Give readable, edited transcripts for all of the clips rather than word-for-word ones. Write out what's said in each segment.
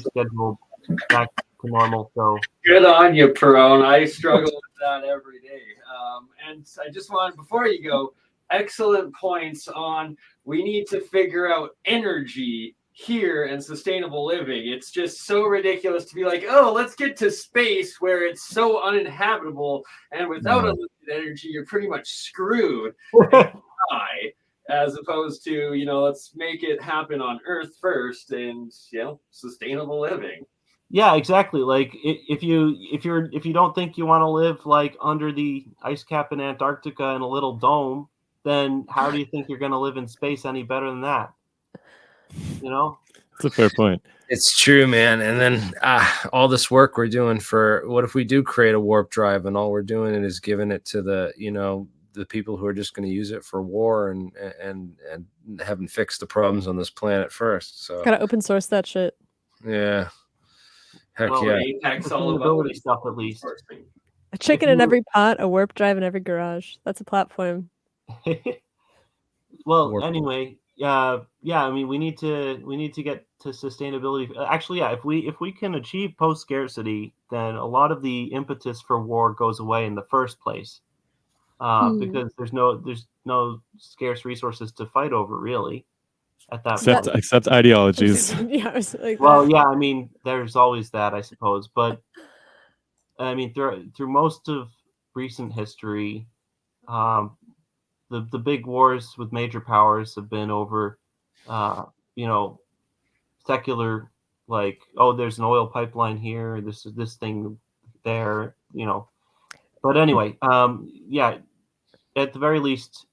schedule back to normal. So good on you, Perrone. I struggle with that every day. And I just wanted, before you go, excellent points on we need to figure out energy here and sustainable living. It's just so ridiculous to be like, oh, let's get to space where it's so uninhabitable, and without unlimited energy, you're pretty much screwed and die. As opposed to, let's make it happen on Earth first, and sustainable living. Yeah, exactly. Like if you don't think you want to live like under the ice cap in Antarctica in a little dome, then how do you think you're going to live in space any better than that? That's a fair point. It's true, man. And then all this work we're doing for what if we do create a warp drive and all we're doing is giving it to the people who are just going to use it for war and haven't fixed the problems on this planet first. So gotta open source that shit. Yeah. Heck well, yeah. Apex all about stuff at least. A chicken in every pot, a warp drive in every garage. That's a platform. Well, anyway, yeah. I mean, we need to get to sustainability. Actually, yeah. If we can achieve post scarcity, then a lot of the impetus for war goes away in the first place, because there's no scarce resources to fight over, really. At that point. Except ideologies. Well, yeah. I mean, there's always that, I suppose, but I mean, through most of recent history, the big wars with major powers have been over, secular, like, oh, there's an oil pipeline here, this thing there, But anyway, yeah, at the very least,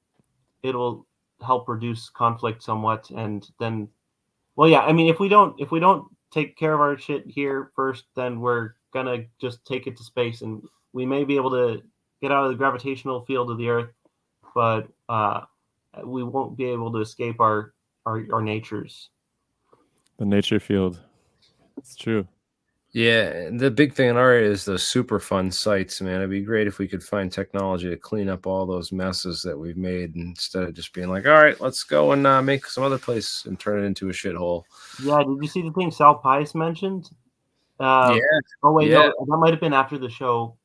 it'll help reduce conflict somewhat, and then, well, yeah, I mean, if we don't take care of our shit here first, then we're gonna just take it to space, and we may be able to get out of the gravitational field of the Earth, but we won't be able to escape our natures. The nature field. It's true. Yeah, the big thing in our area is those super fun sites, man. It'd be great if we could find technology to clean up all those messes that we've made instead of just being like, all right, let's go and make some other place and turn it into a shithole. Yeah, did you see the thing Sal Pius mentioned? Yeah. Oh wait, yeah. No, that might have been after the show.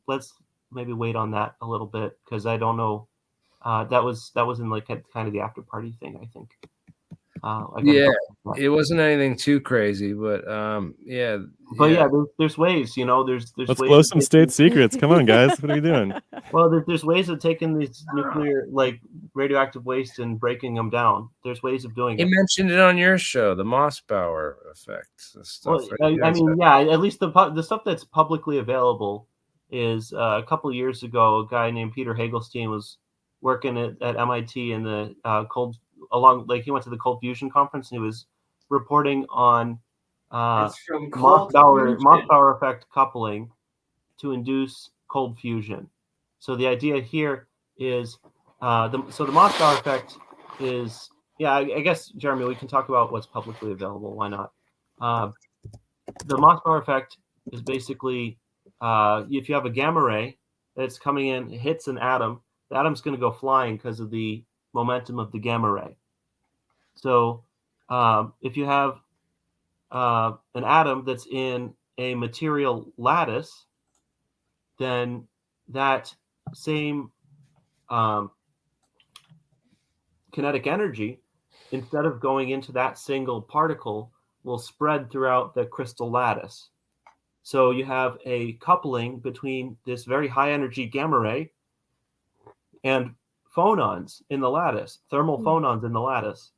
Let's maybe wait on that a little bit, because I don't know. That was in like kind of the after party thing, I think. It wasn't anything too crazy, but yeah. But yeah, there's ways, there's Let's ways blow some state secrets. Come on, guys, what are we doing? Well, there's ways of taking these nuclear, like, radioactive waste and breaking them down. There's ways of doing it. You mentioned it on your show, the Mossbauer effect. Well, I mean, yeah, at least the stuff that's publicly available is a couple of years ago, a guy named Peter Hagelstein was working at MIT in the he went to the Cold Fusion conference, and he was reporting on Mossbauer effect coupling to induce cold fusion. So the idea here is the Mossbauer effect is, yeah, I guess, Jeremy, we can talk about what's publicly available. Why not? The Mossbauer effect is basically if you have a gamma ray that's coming in, hits an atom, the atom's going to go flying because of the momentum of the gamma ray. So if you have an atom that's in a material lattice, then that same kinetic energy, instead of going into that single particle, will spread throughout the crystal lattice. So you have a coupling between this very high energy gamma ray and phonons in the lattice, thermal phonons in the lattice.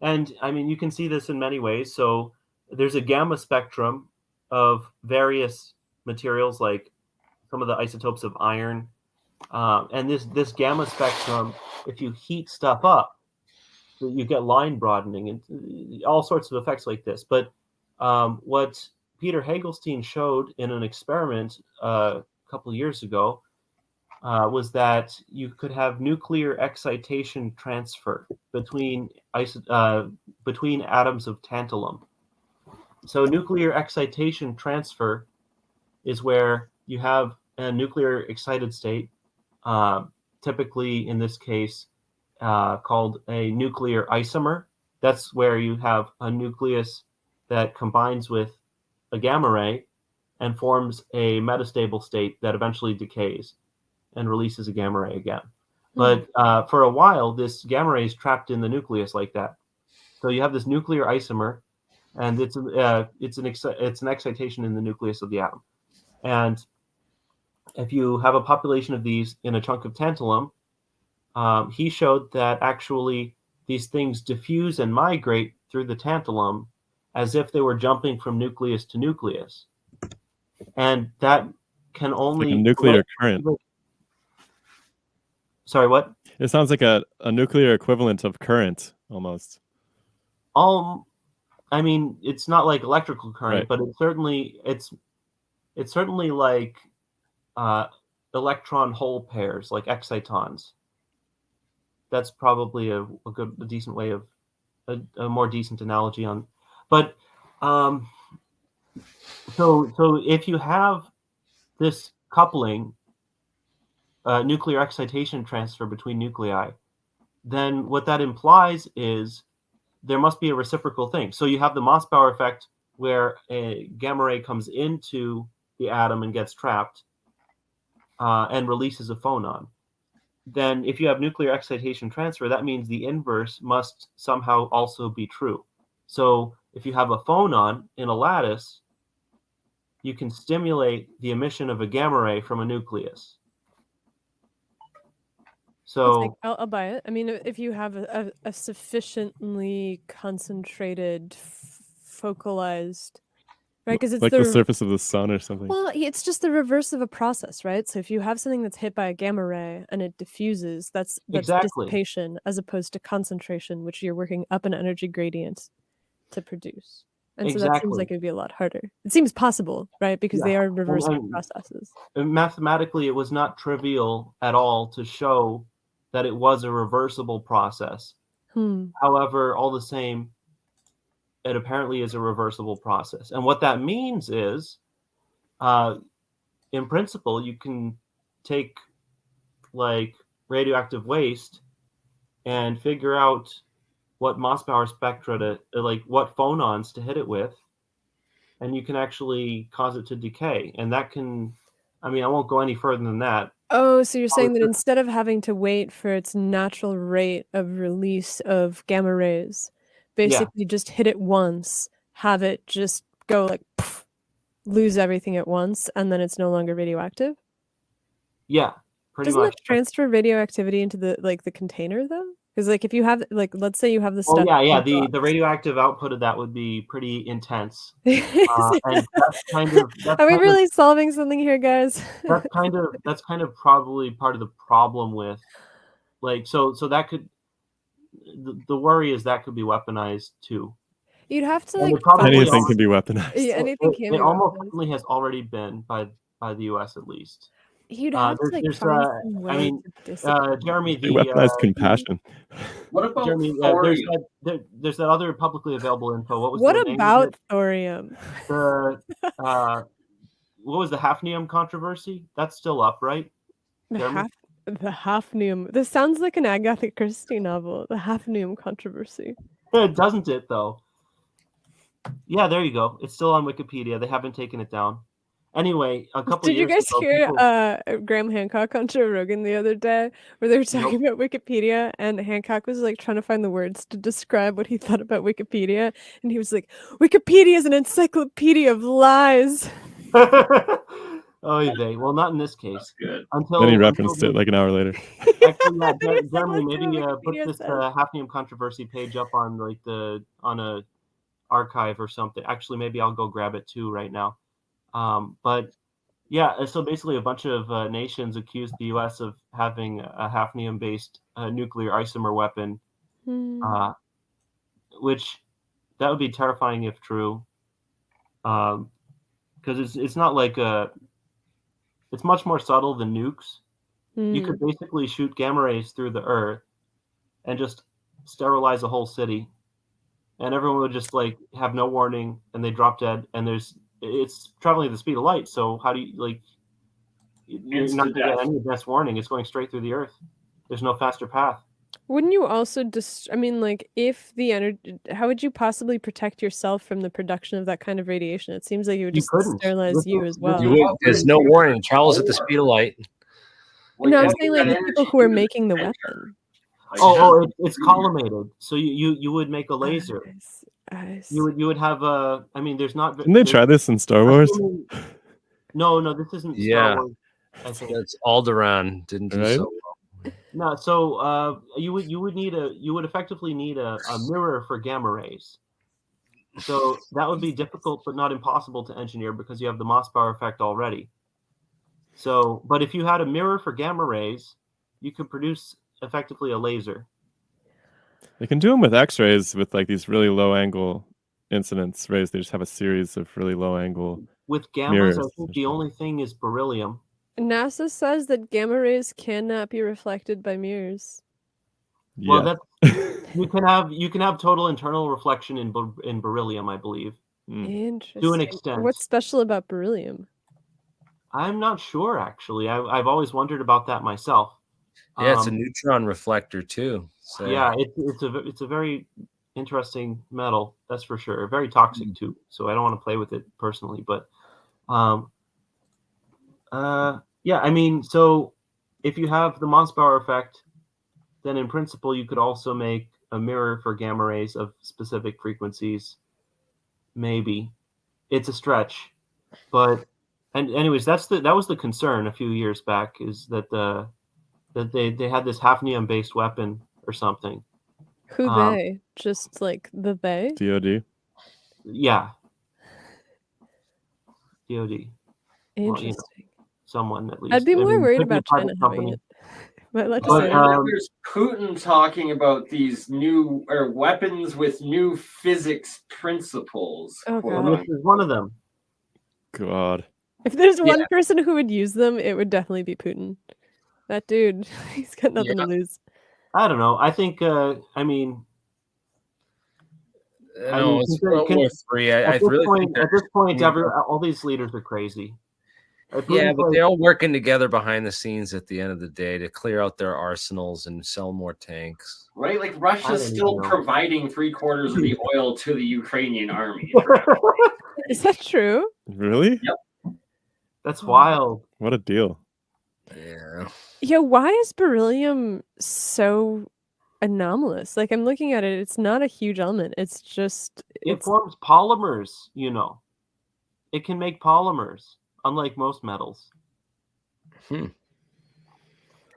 And I mean, you can see this in many ways. So there's a gamma spectrum of various materials, like some of the isotopes of iron. And this gamma spectrum, if you heat stuff up, you get line broadening and all sorts of effects like this. But what Peter Hagelstein showed in an experiment a couple of years ago was that you could have nuclear excitation transfer between atoms of tantalum. So nuclear excitation transfer is where you have a nuclear excited state, typically in this case called a nuclear isomer. That's where you have a nucleus that combines with a gamma ray and forms a metastable state that eventually decays and releases a gamma ray again. But for a while, this gamma ray is trapped in the nucleus like that. So you have this nuclear isomer, and it's an excitation in the nucleus of the atom. And if you have a population of these in a chunk of tantalum, he showed that actually these things diffuse and migrate through the tantalum as if they were jumping from nucleus to nucleus. And that can only... Like a nuclear current. Sorry, what? It sounds like a nuclear equivalent of current almost. I mean, it's not like electrical current, Right. but it's certainly like electron hole pairs, like excitons. That's probably a decent way of a more decent analogy on. But so if you have this coupling, nuclear excitation transfer between nuclei, then what that implies is there must be a reciprocal thing. So you have the Mossbauer effect, where a gamma ray comes into the atom and gets trapped and releases a phonon. Then if you have nuclear excitation transfer, that means the inverse must somehow also be true. So if you have a phonon in a lattice, you can stimulate the emission of a gamma ray from a nucleus. So I'll buy it. I mean, if you have a sufficiently concentrated, focalized, right? Because it's like the surface of the sun or something. Well, it's just the reverse of a process, right? So if you have something that's hit by a gamma ray and it diffuses, that's exactly. dissipation as opposed to concentration, which you're working up an energy gradient to produce. And so that seems like it'd be a lot harder. It seems possible, right? Because they are reversible processes. Mathematically, it was not trivial at all to show that it was a reversible process. However, all the same, it apparently is a reversible process. And what that means is, in principle, you can take like radioactive waste and figure out what Mossbauer spectra like what phonons to hit it with, and you can actually cause it to decay. And that can, I mean, I won't go any further than that. Oh, so you're saying that instead of having to wait for its natural rate of release of gamma rays, basically just hit it once, have it just go like, poof, lose everything at once, and then it's no longer radioactive? Yeah, pretty Doesn't much. that transfer radioactivity into the container though? Because like if you have let's say you have the Oh stuff. yeah, the radioactive output of that would be pretty intense. And that's kind of Are we really solving something here, guys? that's kind of probably part of the problem with, like, so that could, the worry is that could be weaponized too. You'd have to anything can be weaponized. Yeah, anything can be it almost certainly has already been by the US at least. You'd have to find some way. I mean, Jeremy, the weaponized compassion. What about Jeremy, thorium? There's that other publicly available info. What was what the name about of it? thorium? What was the hafnium controversy? That's still up, right? The hafnium. This sounds like an Agatha Christie novel. The hafnium controversy. Doesn't it though? Yeah, there you go. It's still on Wikipedia. They haven't taken it down. Anyway, a couple Did years you guys ago, hear Graham Hancock on Joe Rogan the other day, where they were talking about Wikipedia, and Hancock was like trying to find the words to describe what he thought about Wikipedia, and he was like, "Wikipedia is an encyclopedia of lies." Oh, well, not in this case. Good. Then he referenced it like an hour later. Actually, yeah, Jeremy, maybe put this hafnium controversy page up on like on a archive or something. Actually, maybe I'll go grab it too right now. But yeah, so basically a bunch of nations accused the US of having a hafnium-based nuclear isomer weapon, which that would be terrifying if true, because it's not like it's much more subtle than nukes. You could basically shoot gamma rays through the earth and just sterilize a whole city, and everyone would just like have no warning and they drop dead, and it's traveling at the speed of light, so how do you, like, you're not going to get any advance warning. It's going straight through the earth. There's no faster path. Wouldn't you also I mean, like, if the energy, how would you possibly protect yourself from the production of that kind of radiation? It seems like it would You just couldn't. sterilize you as well. You would, there's no warning. It travels at the speed of light. Like, No, I'm what saying does like that the people energy who are do to the making the sensor? weapon. Like, It's collimated. So you would make a laser. I You would have a. I mean, there's not. Didn't they try this in Star Wars? assuming- No, this isn't Yeah. Star Wars. I think. That's Alderaan didn't do Right? so well. No, so you would effectively need a mirror for gamma rays. So that would be difficult, but not impossible to engineer because you have the Mossbauer effect already. So, but if you had a mirror for gamma rays, you could produce effectively a laser. They can do them with X-rays with like these really low angle incidence rays. They just have a series of really low angle. With gammas, Mirrors. I think the only thing is beryllium. NASA says that gamma rays cannot be reflected by mirrors. Well, Yeah. that's you can have total internal reflection in beryllium, I believe. Interesting. To an extent. What's special about beryllium? I'm not sure actually. I've always wondered about that myself. Yeah, it's a neutron reflector too. So Yeah, it's a very interesting metal, that's for sure. Very toxic too. So I don't want to play with it personally, but yeah, I mean, so if you have the Mossbauer effect, then in principle you could also make a mirror for gamma rays of specific frequencies. Maybe it's a stretch, but anyways, that was the concern a few years back, is that that they had this hafnium based weapon or something. Who they? Just like the they? DoD. Yeah. DoD. Interesting. Well, someone at least. I'd be more worried could be a about private China having it. But let's But, say there's Putin talking about these new weapons with new physics principles. Oh, quote God. this is one of them. God. if there's one person who would use them, it would definitely be Putin. That dude, he's got nothing to lose. I don't know. I think. I mean. no, it's World War III. I really think at this point, all these leaders are crazy. Yeah, but they're all working together behind the scenes at the end of the day to clear out their arsenals and sell more tanks. Right? Like Russia's still providing 3/4 of the oil to the Ukrainian army. Is that true? Really? Yep. That's wild. What a deal. Yeah. Yeah, why is beryllium so anomalous? Like, I'm looking at it, it's not a huge element. It's just it forms polymers, you know. It can make polymers, unlike most metals.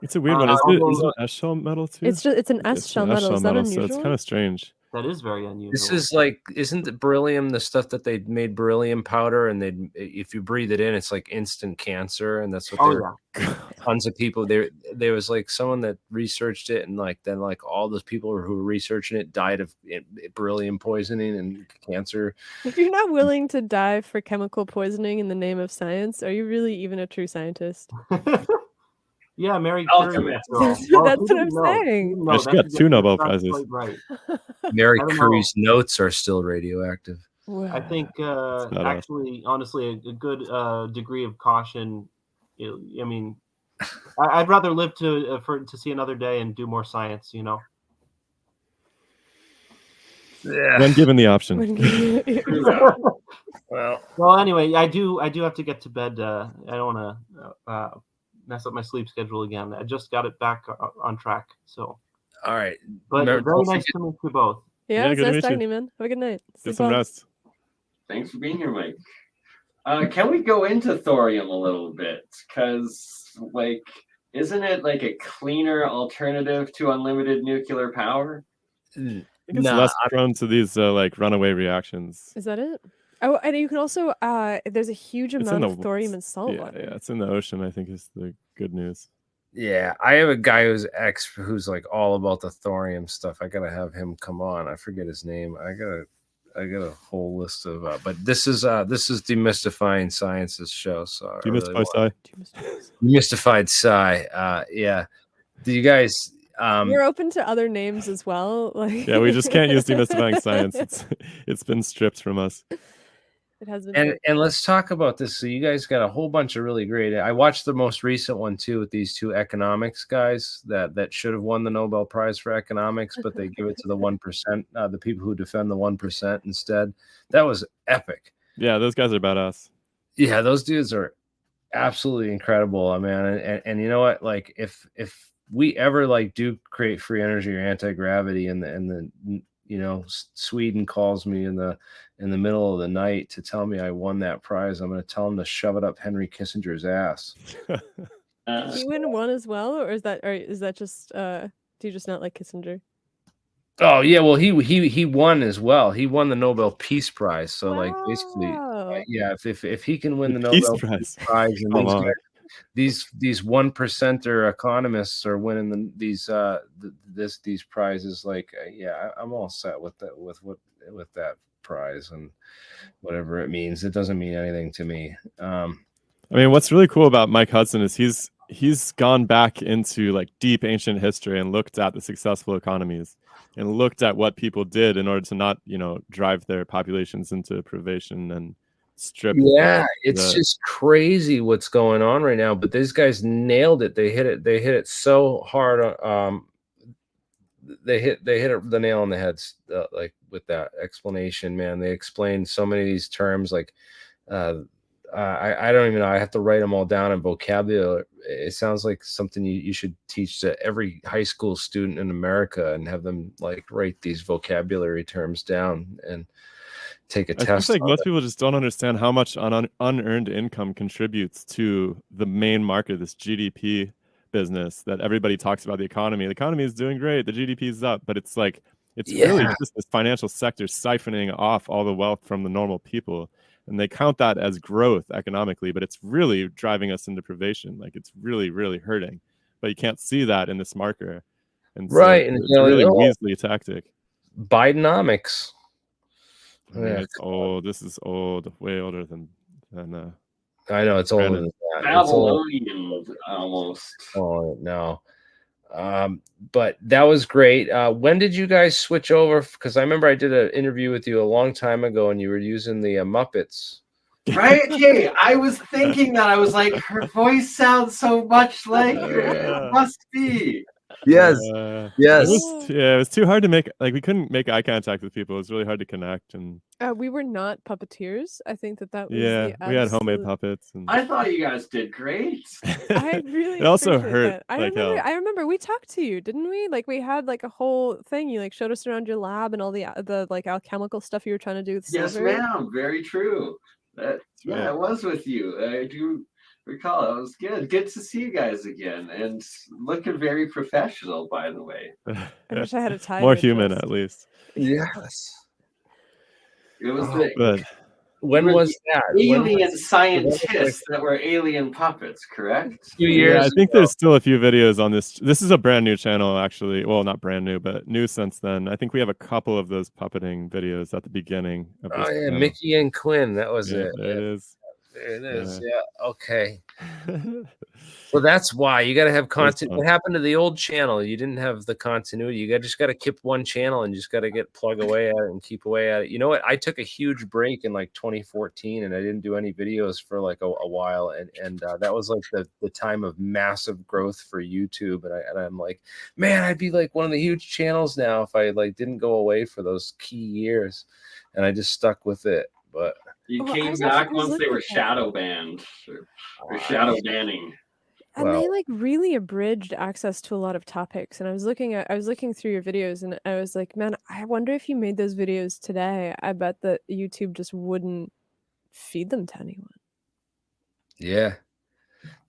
It's a weird one. Is it S shell metal too? It's an S shell metal. Is that unusual? So it's kind of strange. That is very unusual. This is like, isn't the beryllium the stuff that they made beryllium powder, and if you breathe it in, it's like instant cancer, and that's what tons of people there was like someone that researched it, and like then like all those people who were researching it died of beryllium poisoning and cancer. If you're not willing to die for chemical poisoning in the name of science, are you really even a true scientist? Yeah, Mary Curie. That's what I'm saying. She got 2 Nobel Prizes. Right. Mary Curie's notes are still radioactive. I think actually, honestly, a good degree of caution. I mean, I'd rather live to see another day and do more science. You know. Yeah. When given the option. Well, anyway, I do have to get to bed. I don't want to mess up my sleep schedule again. I just got it back on track. So. All right. But very nice to meet you both. Yeah, it's nice talking to you, man. Have a good night. Get some rest. Thanks for being here, Mike. Can we go into thorium a little bit? Because, like, isn't it like a cleaner alternative to unlimited nuclear power? I think it's less prone to these like runaway reactions. Is that it? Oh, and you can also there's a huge amount of thorium in salt water. Yeah, it's in the ocean, I think, is the good news. Yeah, I have a guy who's like all about the thorium stuff. I gotta have him come on. I forget his name. I got a whole list of but this is Demystifying Science's show. So Demystified Sci. Yeah. Do you guys we're open to other names as well. Like yeah, we just can't use Demystifying Science. It's been stripped from us. It has been. And let's talk about this. So you guys got a whole bunch of really great. I watched the most recent one too with these two economics guys that should have won the Nobel Prize for economics, but they give it to the 1%, the people who defend the 1% instead. That was epic. Yeah, those guys are badass. Yeah, those dudes are absolutely incredible, man. And you know what? Like if we ever like do create free energy or anti-gravity and the you know, Sweden calls me in the middle of the night to tell me I won that prize, I'm going to tell them to shove it up Henry Kissinger's ass. Did he win one as well, or is that just do you just not like Kissinger? Oh yeah, well he won as well. He won the Nobel Peace Prize. So like basically, yeah, if he can win the Peace Nobel Prize. Peace Prize, and these 1%er economists are winning these prizes, like yeah, I'm all set with that with that prize and whatever it means. It doesn't mean anything to me. I mean, what's really cool about Mike Hudson is he's gone back into like deep ancient history and looked at the successful economies and looked at what people did in order to not, you know, drive their populations into privation and strip. Yeah, it's just crazy what's going on right now. But these guys nailed it. They hit it so hard. They hit the nail on the head, like with that explanation, man. They explained so many of these terms, like I don't even know. I have to write them all down in vocabulary. It sounds like something you should teach to every high school student in America and have them like write these vocabulary terms down and take a test. I think most people just don't understand how much unearned income contributes to the main market, this GDP business that everybody talks about. The economy is doing great. The GDP is up, but it's like, it's really just this financial sector siphoning off all the wealth from the normal people. And they count that as growth economically, but it's really driving us into privation. Like it's really, really hurting. But you can't see that in this marker. And so and it's a really Weasley tactic. Bidenomics. I mean, it's old. This is old, way older than I know it's older than that. Babylonian almost. Oh no. But that was great. When did you guys switch over? Because I remember I did an interview with you a long time ago, and you were using the Muppets. Right? Okay, I was thinking that. I was like, her voice sounds so much like her. It must be. Yes. Yes. It was too hard to make. Like we couldn't make eye contact with people. It was really hard to connect. And we were not puppeteers. I think that was we had homemade puppets. And I thought you guys did great. I really. It also hurt. That. I remember we talked to you, didn't we? Like we had like a whole thing. You like showed us around your lab and all the like alchemical stuff you were trying to do with Yes, silver. ma'am. Very true. It was with you. I do recall. It was good. Good to see you guys again, and looking very professional, by the way. I wish I had a tie. More human, at least. Yes. It was when was that? Alien scientists that were alien puppets, correct? A few years. Yeah, I think there's still a few videos on this. This is a brand new channel, actually. Well, not brand new, but new since then. I think we have a couple of those puppeting videos at the beginning of this channel. Mickey and Quinn. That was it. It is. It is. Yeah. Okay. Well, that's why you got to have content. What happened to the old channel? You didn't have the continuity. You just got to keep one channel and just got to plug away at it and keep away at it. You know what? I took a huge break in like 2014 and I didn't do any videos for like a while. And that was like the time of massive growth for YouTube. And I'm like, man, I'd be like one of the huge channels now if I like didn't go away for those key years. And I just stuck with it. But you came back once they were shadow banned or shadow banning. And they like really abridged access to a lot of topics. And I was looking through your videos and I was like, man, I wonder if you made those videos today. I bet that YouTube just wouldn't feed them to anyone. Yeah.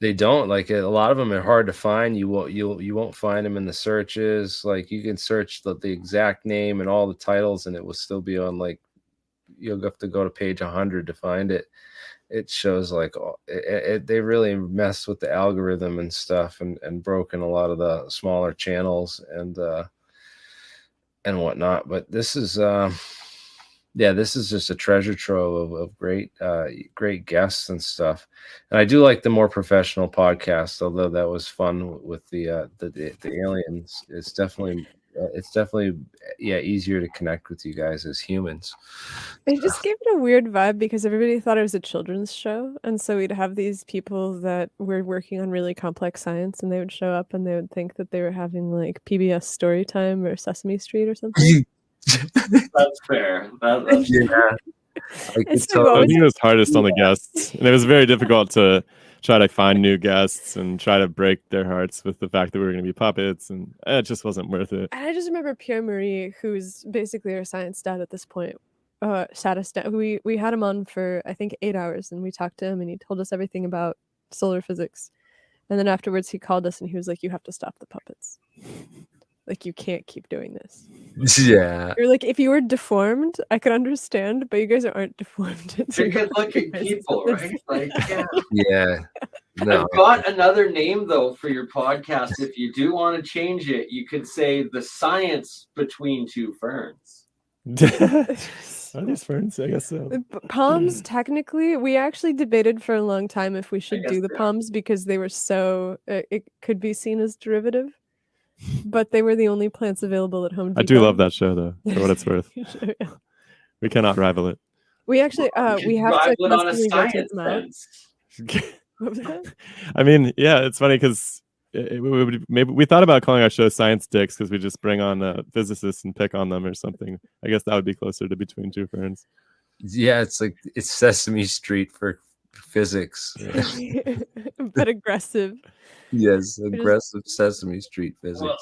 They don't. Like a lot of them are hard to find. You won't find them in the searches. Like you can search the exact name and all the titles and it will still be on like you'll have to go to page 100 to find it. It shows like they really messed with the algorithm and stuff and broken a lot of the smaller channels and whatnot. But this is this is just a treasure trove of great guests and stuff. And I do like the more professional podcast, although that was fun with the aliens. It's definitely it's definitely easier to connect with you guys as humans. It just gave it a weird vibe because everybody thought it was a children's show, and so we'd have these people that were working on really complex science, and they would show up and they would think that they were having like PBS Storytime or Sesame Street or something. That's fair. That's Yeah, I It's could like, what I was think it? it was hardest on the guests, and it was very difficult to try to find new guests and try to break their hearts with the fact that we were going to be puppets, and it just wasn't worth it. I just remember Pierre Marie, who's basically our science dad at this point. Saddest dad. We had him on for I think 8 hours, and we talked to him, and he told us everything about solar physics. And then afterwards, he called us, and he was like, "You have to stop the puppets. Like, you can't keep doing this." Yeah. You're like, if you were deformed, I could understand, but you guys aren't deformed. They're good-looking people, right? Like, yeah. Yeah. No. I've got another name though for your podcast. If you do want to change it, you could say the science between two ferns. Are these ferns? I guess so. Palms, technically, we actually debated for a long time if we should guess do the they are. palms because they were so it could be seen as derivative, but they were the only plants available at Home Depot. I do love that show, though, for what it's worth. Sure, yeah. We cannot rival it. We actually we have to Rival it on a constantly rotate science them out. sense. What was that? I mean, yeah, it's funny because maybe we thought about calling our show Science Dicks because we just bring on physicists and pick on them or something. I guess that would be closer to Between Two Ferns. Yeah, it's like it's Sesame Street for physics. But aggressive. Yes, aggressive Sesame Street physics. Well,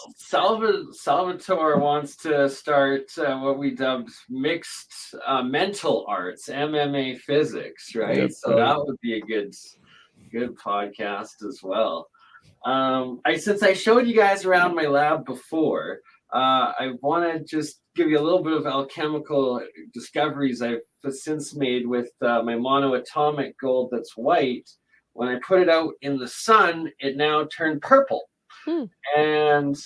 Salvatore wants to start what we dubbed mixed mental arts, MMA physics, right? Yep. So that would be a good podcast as well. Since I showed you guys around my lab before, I want to just give you a little bit of alchemical discoveries I've since made with my monoatomic gold that's white. When I put it out in the sun, it now turned purple. And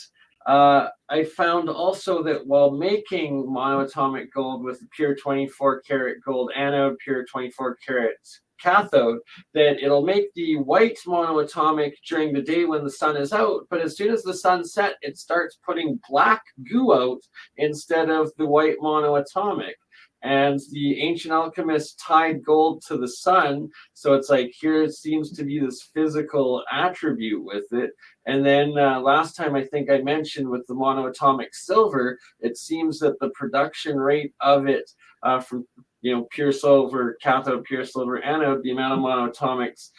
I found also that while making monoatomic gold with a pure 24 karat gold anode, pure 24 karat cathode, that it'll make the white monoatomic during the day when the sun is out, but as soon as the sun set, it starts putting black goo out instead of the white monoatomic. And the ancient alchemists tied gold to the sun, so it's like here seems to be this physical attribute with it. And then last time I think I mentioned with the monoatomic silver, it seems that the production rate of it from pure silver cathode, pure silver anode, the amount of monoatomics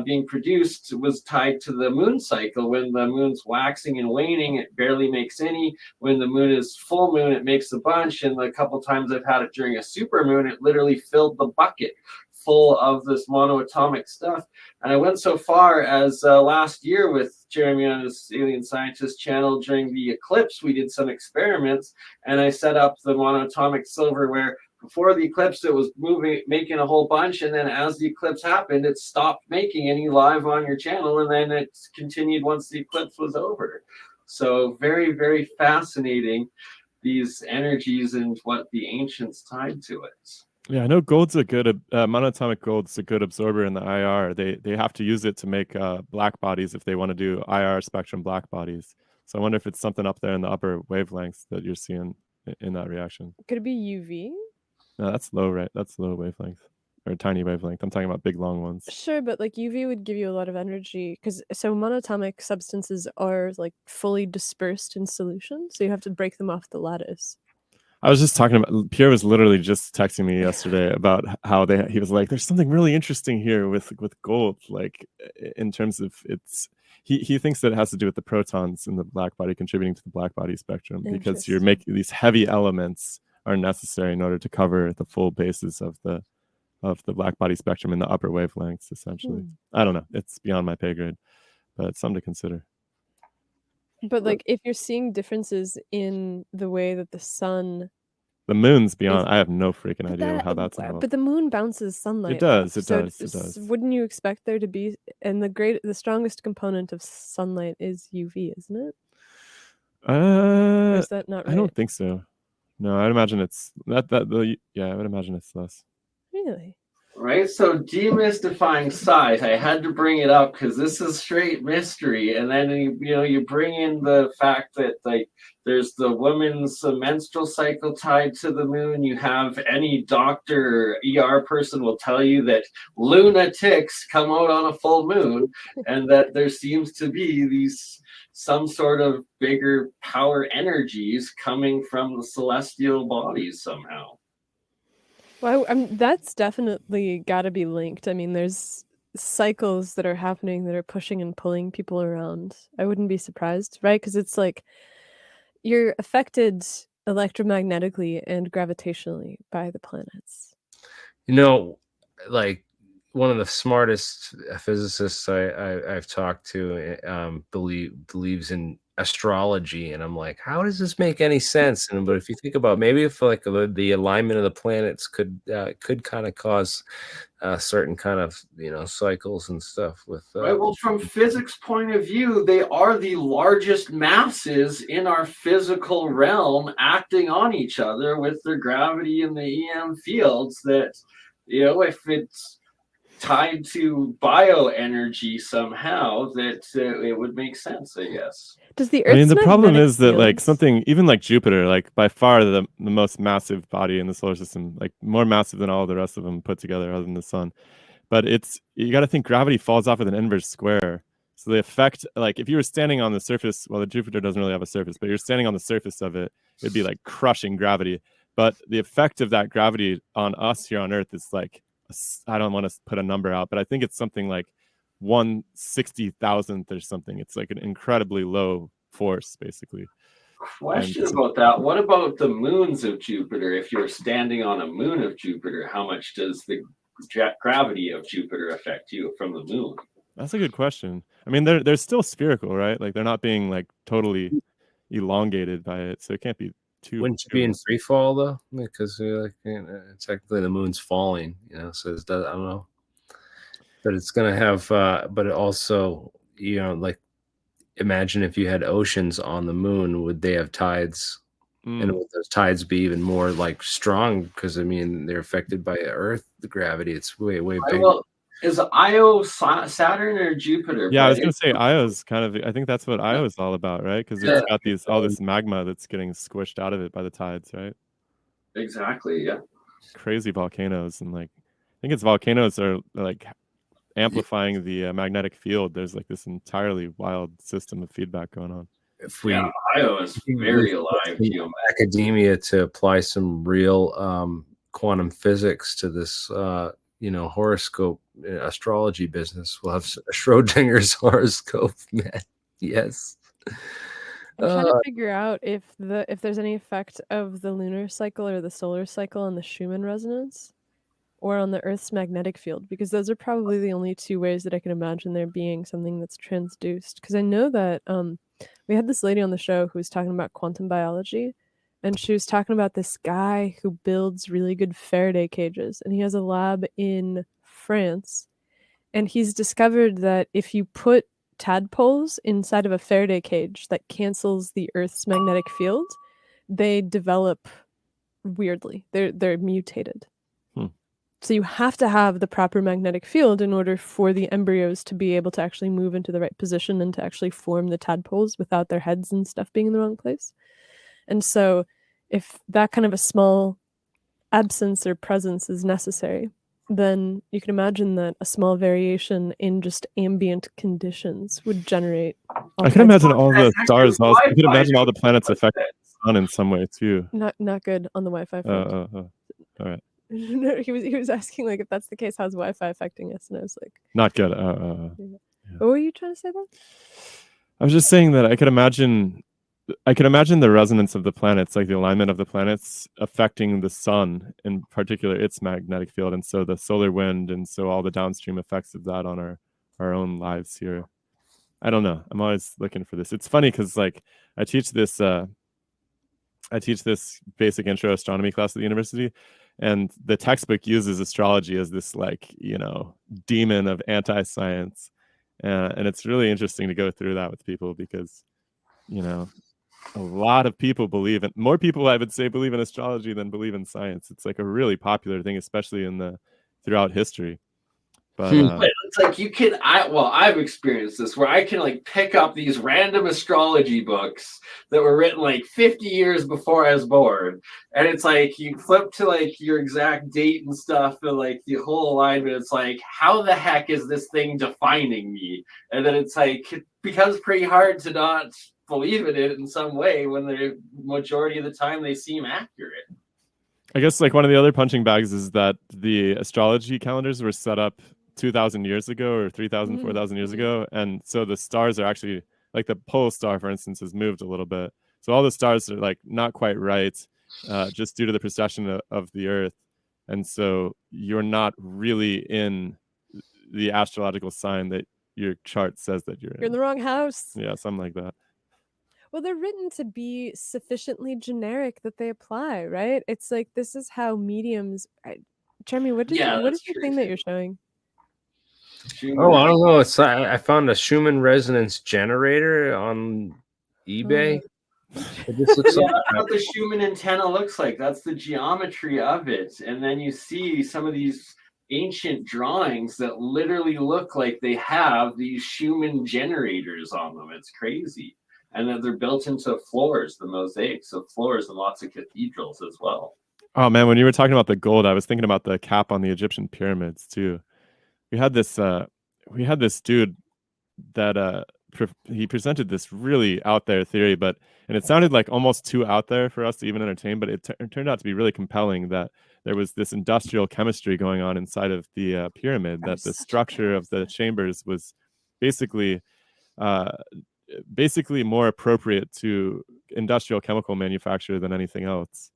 being produced was tied to the moon cycle. When the moon's waxing and waning, it barely makes any. When the moon is full moon, it makes a bunch. And the couple times I've had it during a super moon, it literally filled the bucket full of this monoatomic stuff. And I went so far as last year with Jeremy on his AlienScientist channel during the eclipse, we did some experiments, and I set up the monoatomic silver where before the eclipse, it was making a whole bunch, and then as the eclipse happened, it stopped making any live on your channel, and then it continued once the eclipse was over. So very, very fascinating, these energies and what the ancients tied to it. Yeah, I know gold's a good monatomic gold's a good absorber in the IR. They have to use it to make black bodies if they want to do IR spectrum black bodies. So I wonder if it's something up there in the upper wavelengths that you're seeing in that reaction. Could it be UV? No, that's low, right? That's low wavelength or tiny wavelength. I'm talking about big long ones. Sure, but like UV would give you a lot of energy because so monatomic substances are like fully dispersed in solution, so you have to break them off the lattice. I was just talking about Pierre was literally just texting me yesterday about how he was like, there's something really interesting here with gold, like in terms of he thinks that it has to do with the protons in the black body contributing to the black body spectrum because you're making these heavy elements are necessary in order to cover the full basis of the black body spectrum in the upper wavelengths, essentially. I don't know. It's beyond my pay grade, but it's something to consider. But like if you're seeing differences in the way that the moon's beyond, I have no freaking idea how that's involved. But the moon bounces sunlight. It does. Wouldn't you expect there to be, and the strongest component of sunlight is UV, isn't it? Or is that not right? I don't think so. No, I'd imagine it's I would imagine it's less. Really? Right, so demystifying science, I had to bring it up because this is straight mystery, and then you bring in the fact that like there's the woman's menstrual cycle tied to the moon. You have any doctor, ER person will tell you that lunatics come out on a full moon, and that there seems to be these some sort of bigger power energies coming from the celestial bodies somehow. Well, that's definitely got to be linked. I mean, there's cycles that are happening that are pushing and pulling people around. I wouldn't be surprised, right? Because it's like you're affected electromagnetically and gravitationally by the planets. You know, like one of the smartest physicists I've talked to believes in astrology, and I'm like, how does this make any sense? And but if you think about maybe if like the alignment of the planets could kind of cause certain kind of cycles and stuff with Right. Well, from physics point of view, they are the largest masses in our physical realm acting on each other with their gravity and the EM fields that, if it's tied to bioenergy somehow, that it would make sense, I guess. Does the I mean, Earth's the problem magnetic is that like fields- something even like Jupiter, like by far the most massive body in the solar system, like more massive than all the rest of them put together, other than the sun. But you got to think gravity falls off with an inverse square. So the effect, like if you were standing on the surface, well, the Jupiter doesn't really have a surface, but you're standing on the surface of it, it'd be like crushing gravity. But the effect of that gravity on us here on Earth is like, I don't want to put a number out, but I think it's something like 1/60,000th or something. It's like an incredibly low force, basically. Question about that. What about the moons of Jupiter? If you're standing on a moon of Jupiter, how much does the gravity of Jupiter affect you from the moon? That's a good question. I mean, they're still spherical, right? Like they're not being like totally elongated by it, so it can't be too. Wouldn't you be in free fall though? Because technically the moon's falling, so I don't know. But it's gonna have, but it also, like imagine if you had oceans on the moon, would they have tides? And would those tides be even more like strong? Because I mean, they're affected by Earth, the gravity. It's way bigger. Well, is Io Saturn or Jupiter? Yeah, I was gonna say Io's kind of. I think that's what Io is all about, right? Because it's got all this magma that's getting squished out of it by the tides, right? Exactly. Yeah. Crazy volcanoes, and like I think it's volcanoes are like amplifying the magnetic field. There's like this entirely wild system of feedback going on. If we Io is very alive. Academia to apply some real quantum physics to this horoscope astrology business, we'll have Schrodinger's horoscope, man. Yes. I'm trying to figure out if there's any effect of the lunar cycle or the solar cycle on the Schumann resonance or on the Earth's magnetic field, because those are probably the only two ways that I can imagine there being something that's transduced. Because I know that we had this lady on the show who was talking about quantum biology, and she was talking about this guy who builds really good Faraday cages, and he has a lab in France, and he's discovered that if you put tadpoles inside of a Faraday cage that cancels the Earth's magnetic field, they develop weirdly. They're mutated. So you have to have the proper magnetic field in order for the embryos to be able to actually move into the right position and to actually form the tadpoles without their heads and stuff being in the wrong place. And so if that kind of a small absence or presence is necessary, then you can imagine that a small variation in just ambient conditions would generate. I can imagine all the stars. I can imagine all the planets affect the sun in some way too. Not good on the Wi-Fi front. All right. No, he was asking like if that's the case, how's Wi-Fi affecting us? And I was like, not good. Yeah. What were you trying to say then? I was just saying that I could imagine the resonance of the planets, like the alignment of the planets affecting the sun, in particular its magnetic field, and so the solar wind, and so all the downstream effects of that on our own lives here. I don't know. I'm always looking for this. It's funny because like I teach this basic intro astronomy class at the university, and the textbook uses astrology as this like demon of anti-science, and it's really interesting to go through that with people because a lot of people more people I would say believe in astrology than believe in science. It's like a really popular thing, especially in the throughout history. But But it's like I've experienced this where I can like pick up these random astrology books that were written like 50 years before I was born, and it's like you flip to like your exact date and stuff and like the whole alignment. It's like, how the heck is this thing defining me? And then it's like it becomes pretty hard to not believe in it in some way when the majority of the time they seem accurate. I guess like one of the other punching bags is that the astrology calendars were set up 2,000 years ago or 3,000, 4,000 years ago. And so the stars are actually, like the pole star, for instance, has moved a little bit. So all the stars are like not quite right, just due to the precession of the Earth. And so you're not really in the astrological sign that your chart says that you're You're in the wrong house. Yeah, something like that. Well, they're written to be sufficiently generic that they apply, right? It's like this is how mediums. Jeremy, what is that's the true, thing that too. you're showing? Oh, I don't know. It's I found a Schumann resonance generator on eBay. It just looks Yeah, like that's what the Schumann antenna looks like. That's the geometry of it. And then you see some of these ancient drawings that literally look like they have these Schumann generators on them. It's crazy. And then they're built into floors, the mosaics of floors in lots of cathedrals as well. Oh man, when you were talking about the gold, I was thinking about the cap on the Egyptian pyramids too. We had this dude that he presented this really out there theory, and it sounded like almost too out there for us to even entertain, but it turned out to be really compelling that there was this industrial chemistry going on inside of the pyramid, that the structure of the chambers was basically more appropriate to industrial chemical manufacture than anything else.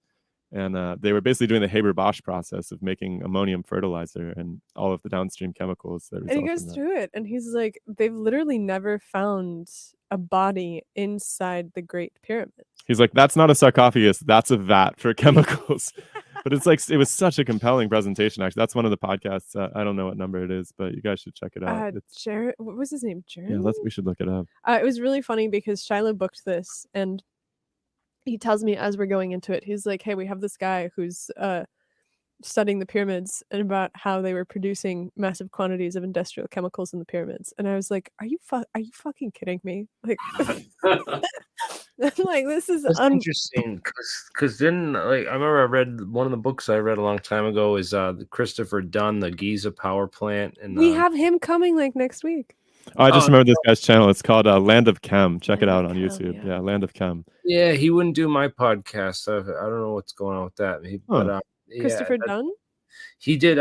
And they were basically doing the Haber-Bosch process of making ammonium fertilizer and all of the downstream chemicals that result And he goes from that. through it, and he's like, they've literally never found a body inside the Great Pyramid. He's like, that's not a sarcophagus, that's a vat for chemicals. But it's like, it was such a compelling presentation, actually. That's one of the podcasts. I don't know what number it is, but you guys should check it out. What was his name? Jeremy? Yeah, we should look it up. It was really funny because Shilo booked this, and he tells me as we're going into it, he's like, hey, we have this guy who's studying the pyramids and about how they were producing massive quantities of industrial chemicals in the pyramids. And I was like, are you fucking kidding me? Like, I'm like, this is interesting because then like I remember I read one of the books I read a long time ago is Christopher Dunn, the Giza power plant, and we have him coming like next week. Oh, I just remember this guy's channel. It's called Land of Chem. Check it out on YouTube. Yeah, Land of Chem. Yeah, he wouldn't do my podcast. I don't know what's going on with that. But Christopher Dunn? He did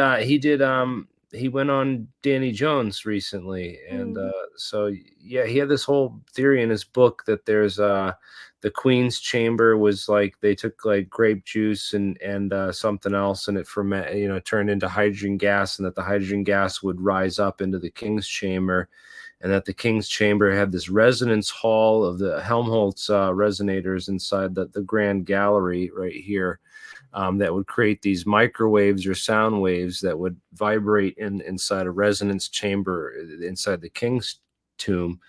he went on Danny Jones recently, and so yeah, he had this whole theory in his book that there's the Queen's chamber was like they took like grape juice and something else, and it turned into hydrogen gas, and that the hydrogen gas would rise up into the King's chamber, and that the King's chamber had this resonance hall of the Helmholtz resonators inside the Grand Gallery right here. That would create these microwaves or sound waves that would vibrate inside a resonance chamber inside the King's tomb,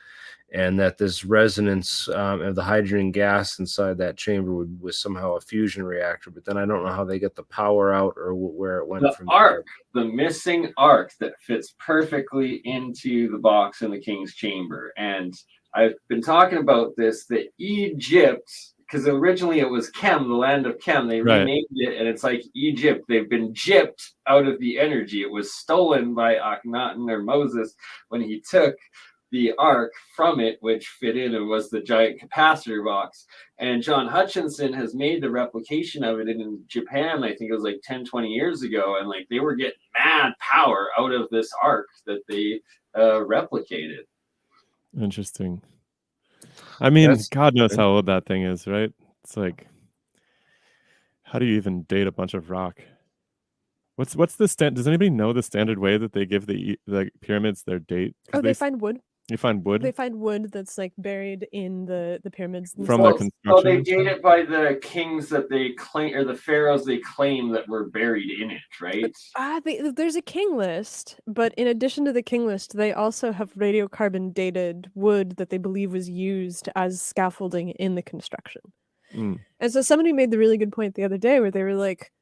and that this resonance of the hydrogen gas inside that chamber was somehow a fusion reactor. But then I don't know how they get the power out or where it went from arc, the missing arc that fits perfectly into the box in the King's chamber. And I've been talking about this, that Egypt, because originally it was Chem, the land of Chem. They renamed it, and it's like Egypt. They've been gypped out of the energy. It was stolen by Akhenaten or Moses when he took the ark from it, which fit in and was the giant capacitor box. And John Hutchinson has made the replication of it in Japan. I think it was like 10, 20 years ago. And like they were getting mad power out of this ark that they replicated. Interesting. I mean, God knows how old that thing is, right? It's like, how do you even date a bunch of rock? What's the does anybody know the standard way that they give the pyramids their date? Oh, they find wood. You find wood? They find wood that's like buried in the pyramids from their construction. Oh, they date it by the kings that they claim, or the pharaohs they claim that were buried in it, right? There's a king list, but in addition to the king list, they also have radiocarbon dated wood that they believe was used as scaffolding in the construction. And so somebody made the really good point the other day where they were like,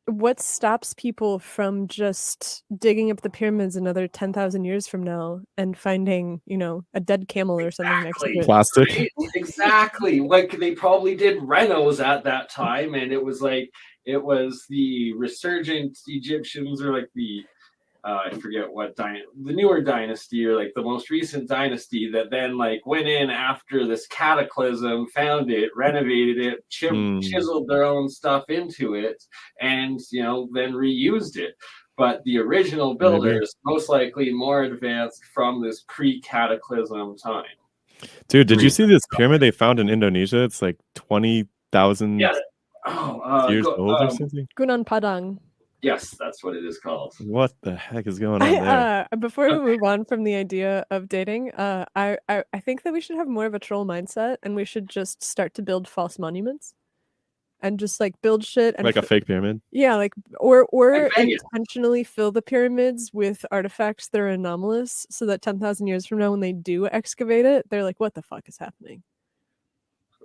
what stops people from just digging up the pyramids another 10,000 years from now and finding, a dead camel or something next to Exactly. it? Plastic. Right? Exactly. Like they probably did renos at that time, and it was the resurgent Egyptians, or like the I forget what the newer dynasty, or like the most recent dynasty, that then like went in after this cataclysm, found it, renovated it, chiseled their own stuff into it, and then reused it. But the original builders most likely more advanced from this pre-cataclysm time. Dude, did you see this pyramid they found in Indonesia? It's like 20,000 Yeah. years old or something. Gunung Padang. Yes, that's what it is called. What the heck is going on there? Before we move on from the idea of dating, I think that we should have more of a troll mindset, and we should just start to build false monuments, and just like build shit and Like a fake pyramid? Yeah, like or Like Vegas. intentionally fill the pyramids with artifacts that are anomalous, so that 10,000 years from now, when they do excavate it, they're like, "What the fuck is happening?"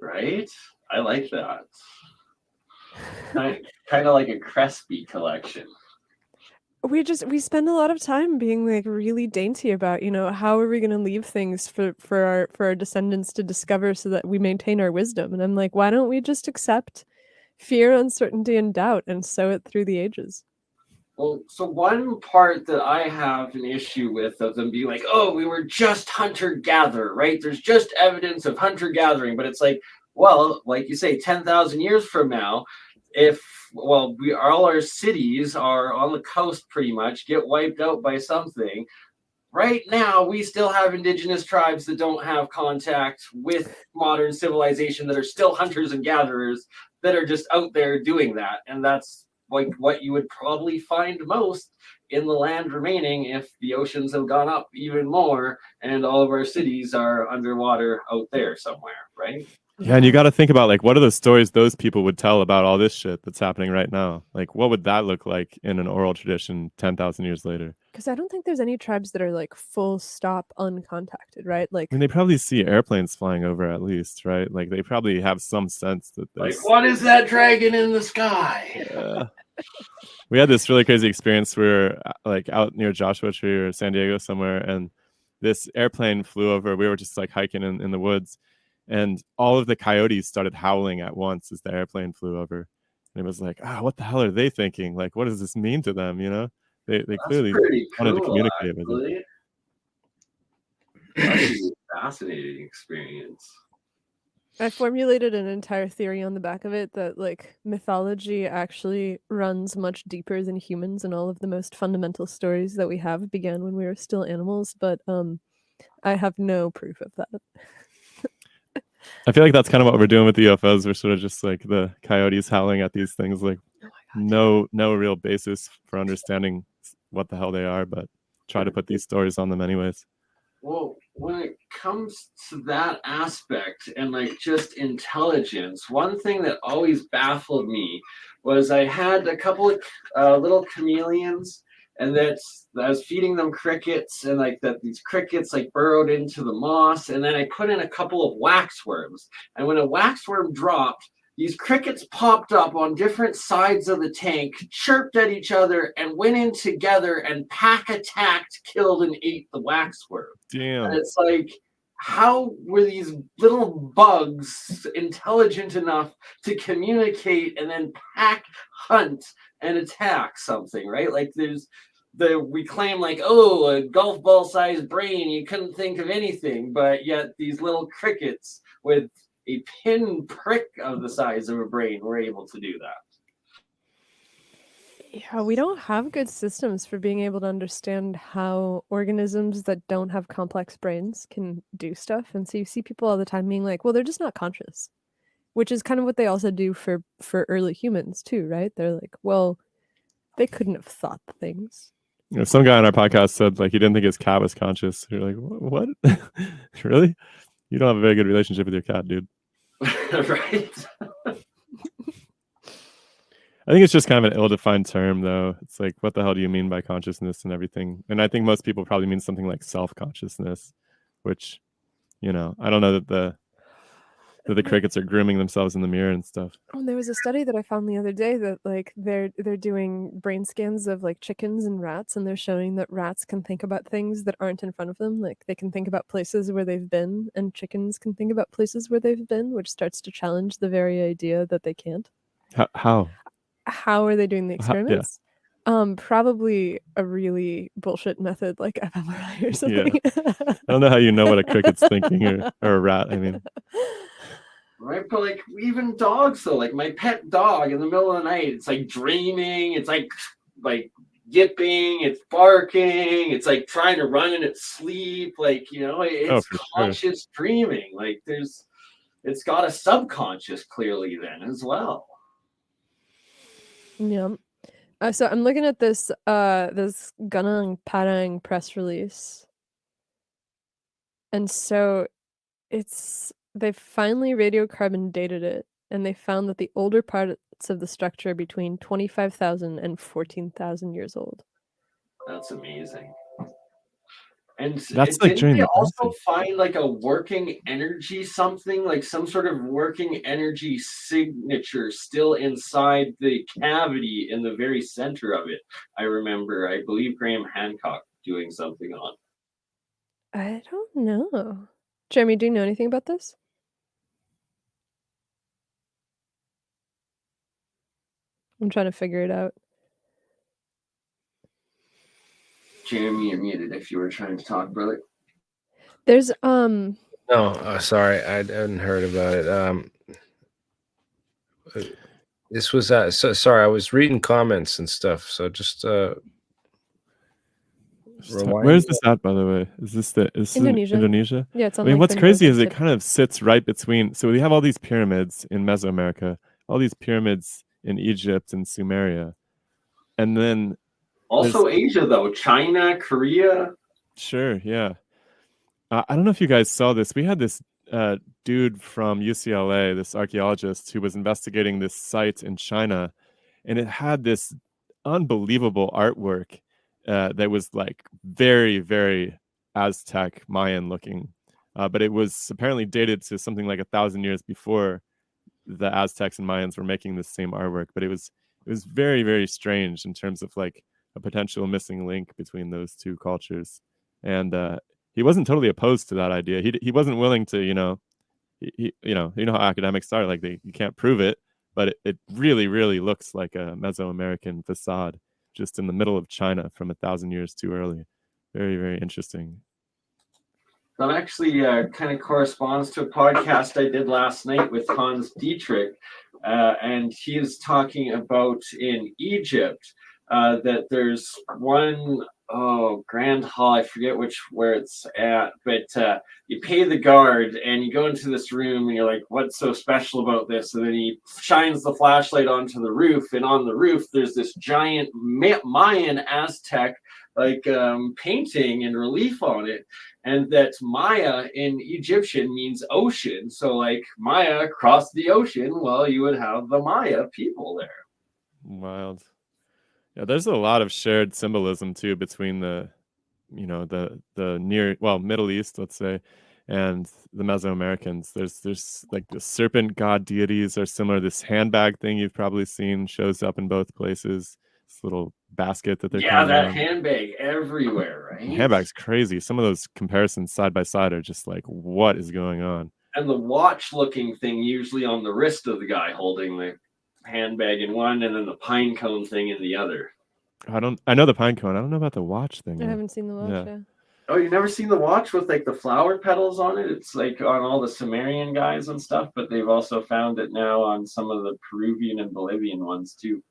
Right? I like that. Kind of like a Crespi collection. We spend a lot of time being like really dainty about, how are we going to leave things for our descendants to discover, so that we maintain our wisdom. And I'm like, why don't we just accept fear, uncertainty, and doubt and sow it through the ages? Well, so one part that I have an issue with of them being like, oh, we were just hunter-gatherer, right? There's just evidence of hunter-gathering, but it's like, well, like you say, 10,000 years from now, all our cities are on the coast pretty much, get wiped out by something. Right now, we still have indigenous tribes that don't have contact with modern civilization, that are still hunters and gatherers, that are just out there doing that. And that's like what you would probably find most in the land remaining if the oceans have gone up even more and all of our cities are underwater out there somewhere, right? Yeah, and you got to think about, like, what are the stories those people would tell about all this shit that's happening right now? Like, what would that look like in an oral tradition 10,000 years later? Because I don't think there's any tribes that are like full stop uncontacted, right? Like, I mean, they probably see airplanes flying over at least, right? Like, they probably have some sense that there's... Like, what is that dragon in the sky? We had this really crazy experience. We were like out near Joshua Tree or San Diego somewhere, and this airplane flew over. We were just like hiking in the woods, and all of the coyotes started howling at once as the airplane flew over. And it was like, what the hell are they thinking? Like, what does this mean to them? They clearly wanted to communicate with it. That's a fascinating experience. I formulated an entire theory on the back of it that like mythology actually runs much deeper than humans, and all of the most fundamental stories that we have began when we were still animals, but I have no proof of that. I feel like that's kind of what we're doing with the UFOs. We're sort of just like the coyotes howling at these things, like no real basis for understanding what the hell they are, but try to put these stories on them anyways. Well, when it comes to that aspect and like just intelligence, one thing that always baffled me was I had a couple of little chameleons, and I was feeding them crickets, and like that these crickets like burrowed into the moss, and then I put in a couple of waxworms, and when a waxworm dropped, these crickets popped up on different sides of the tank, chirped at each other, and went in together and pack attacked, killed, and ate the waxworm. Damn. And it's like, how were these little bugs intelligent enough to communicate and then pack, hunt, and attack something, right? Like we claim like, oh, a golf ball sized brain, you couldn't think of anything, but yet these little crickets with a pin prick of the size of a brain were able to do that. Yeah, we don't have good systems for being able to understand how organisms that don't have complex brains can do stuff. And so you see people all the time being like, well, they're just not conscious, which is kind of what they also do for early humans too, right? They're like, well, they couldn't have thought things. Some guy on our podcast said like he didn't think his cat was conscious. You're like, what? Really? You don't have a very good relationship with your cat, dude. Right? I think it's just kind of an ill-defined term, though. It's like, what the hell do you mean by consciousness and everything? And I think most people probably mean something like self-consciousness, which, I don't know that that the crickets are grooming themselves in the mirror and stuff. Oh, there was a study that I found the other day that like they're doing brain scans of like chickens and rats, and they're showing that rats can think about things that aren't in front of them. Like they can think about places where they've been, and chickens can think about places where they've been, which starts to challenge the very idea that they can't. How? How are they doing the Yeah. experiments? Probably a really bullshit method like fMRI or something. I don't know how you know what a cricket's thinking or a rat. I mean, Right, but like even dogs though, like my pet dog in the middle of the night, it's like dreaming, it's like yipping, it's barking, it's like trying to run in its sleep, like it's for conscious dreaming. Like it's got a subconscious clearly then as well. Yeah. So I'm looking at this this Gunung Padang press release. And so they've finally radiocarbon dated it, and they found that the older parts of the structure are between 25,000 and 14,000 years old. That's amazing. And that's like didn't during they the also Bronze Age. find like a working energy something, like some sort of working energy signature still inside the cavity in the very center of it? I believe Graham Hancock doing something on. I don't know. Jeremy, do you know anything about this? I'm trying to figure it out. Jeremy, you're muted if you were trying to talk, brother. There's No, sorry, I hadn't heard about it. This was so sorry, I was reading comments and stuff. So just where's this at, by the way? Is this Indonesia? Indonesia? Yeah, it's on I mean, like what's the crazy is northern it tip. kind of sits right between. So we have all these pyramids in Mesoamerica, all these pyramids in Egypt and Sumeria, and then Also Asia though, China, Korea. Sure, yeah. I don't know if you guys saw this. We had this dude from UCLA, this archaeologist, who was investigating this site in China, and it had this unbelievable artwork that was like very, very Aztec Mayan looking, but it was apparently dated to something like 1,000 years before the Aztecs and Mayans were making this same artwork. But it was very, very strange in terms of like a potential missing link between those two cultures, and he wasn't totally opposed to that idea. He wasn't willing to, you know how academics are, like you can't prove it, but it really, really looks like a Mesoamerican facade just in the middle of China from 1,000 years too early. Very, very interesting. That actually kind of corresponds to a podcast I did last night with Hans Dietrich, and he is talking about in Egypt that there's one Grand Hall, I forget where it's at, but you pay the guard and you go into this room and you're like, what's so special about this? And then he shines the flashlight onto the roof, and on the roof there's this giant Mayan Aztec painting and relief on it, and that Maya in Egyptian means ocean. So like Maya crossed the ocean, well, you would have the Maya people there. Wild. Yeah, there's a lot of shared symbolism too between the Middle East, let's say, and the Mesoamericans. There's like the serpent god deities are similar. This handbag thing you've probably seen shows up in both places. This little basket that they're handbag everywhere, right? The handbag's crazy. Some of those comparisons side by side are just like, what is going on? And the watch looking thing usually on the wrist of the guy holding the handbag in one, and then the pine cone thing in the other. I know the pine cone. I don't know about the watch thing. I haven't seen the watch. Yeah. Oh, you've never seen the watch with like the flower petals on it? It's like on all the Sumerian guys and stuff, but they've also found it now on some of the Peruvian and Bolivian ones too.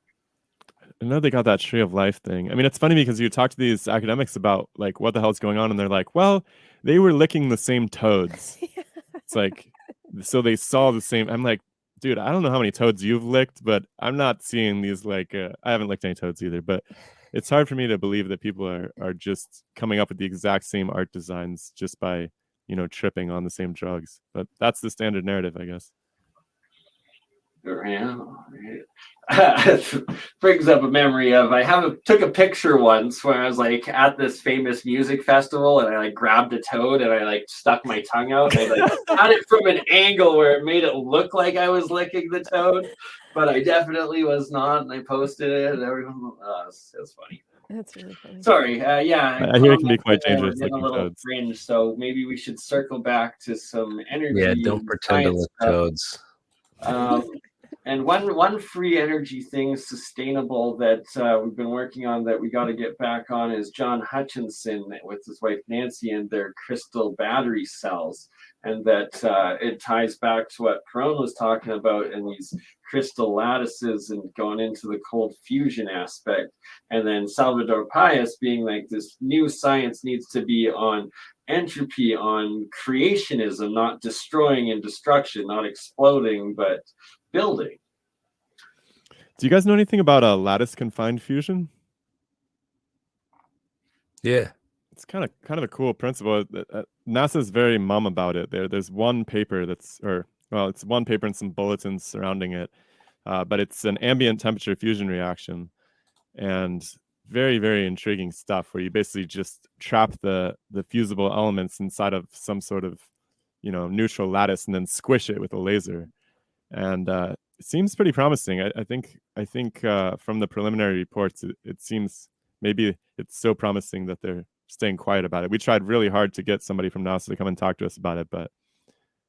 I know they got that tree of life thing. I mean, it's funny because you talk to these academics about like what the hell's going on, and they're like, well, they were licking the same toads. It's like, so they saw the same. I'm like, dude, I don't know how many toads you've licked, but I'm not seeing these like I haven't licked any toads either, but it's hard for me to believe that people are just coming up with the exact same art designs just by, tripping on the same drugs. But that's the standard narrative, I guess. Brings up a memory of took a picture once where I was like at this famous music festival and I like grabbed a toad and I like stuck my tongue out and I like had it from an angle where it made it look like I was licking the toad, but I definitely was not, and I posted it and everyone it was funny. That's really funny. Sorry, yeah. I hear it can be quite dangerous We're getting a licking little toads. fringe, so maybe we should circle back to some energy. Yeah, don't pretend to science lick stuff. toads. And one free energy thing, sustainable, that we've been working on that we got to get back on is John Hutchinson with his wife Nancy and their crystal battery cells. And that it ties back to what Perrone was talking about in these crystal lattices and going into the cold fusion aspect. And then Salvador Payas being like, this new science needs to be on entropy, on creationism, not destroying and destruction, not exploding, but building. Do you guys know anything about lattice confined fusion? Yeah. It's kind of a cool principle. NASA's very mum about it. There's one paper it's one paper and some bulletins surrounding it, but it's an ambient temperature fusion reaction, and very, very intriguing stuff where you basically just trap the fusible elements inside of some sort of, neutral lattice and then squish it with a laser. And it seems pretty promising. I think from the preliminary reports, it seems maybe it's so promising that they're staying quiet about it. We tried really hard to get somebody from NASA to come and talk to us about it, but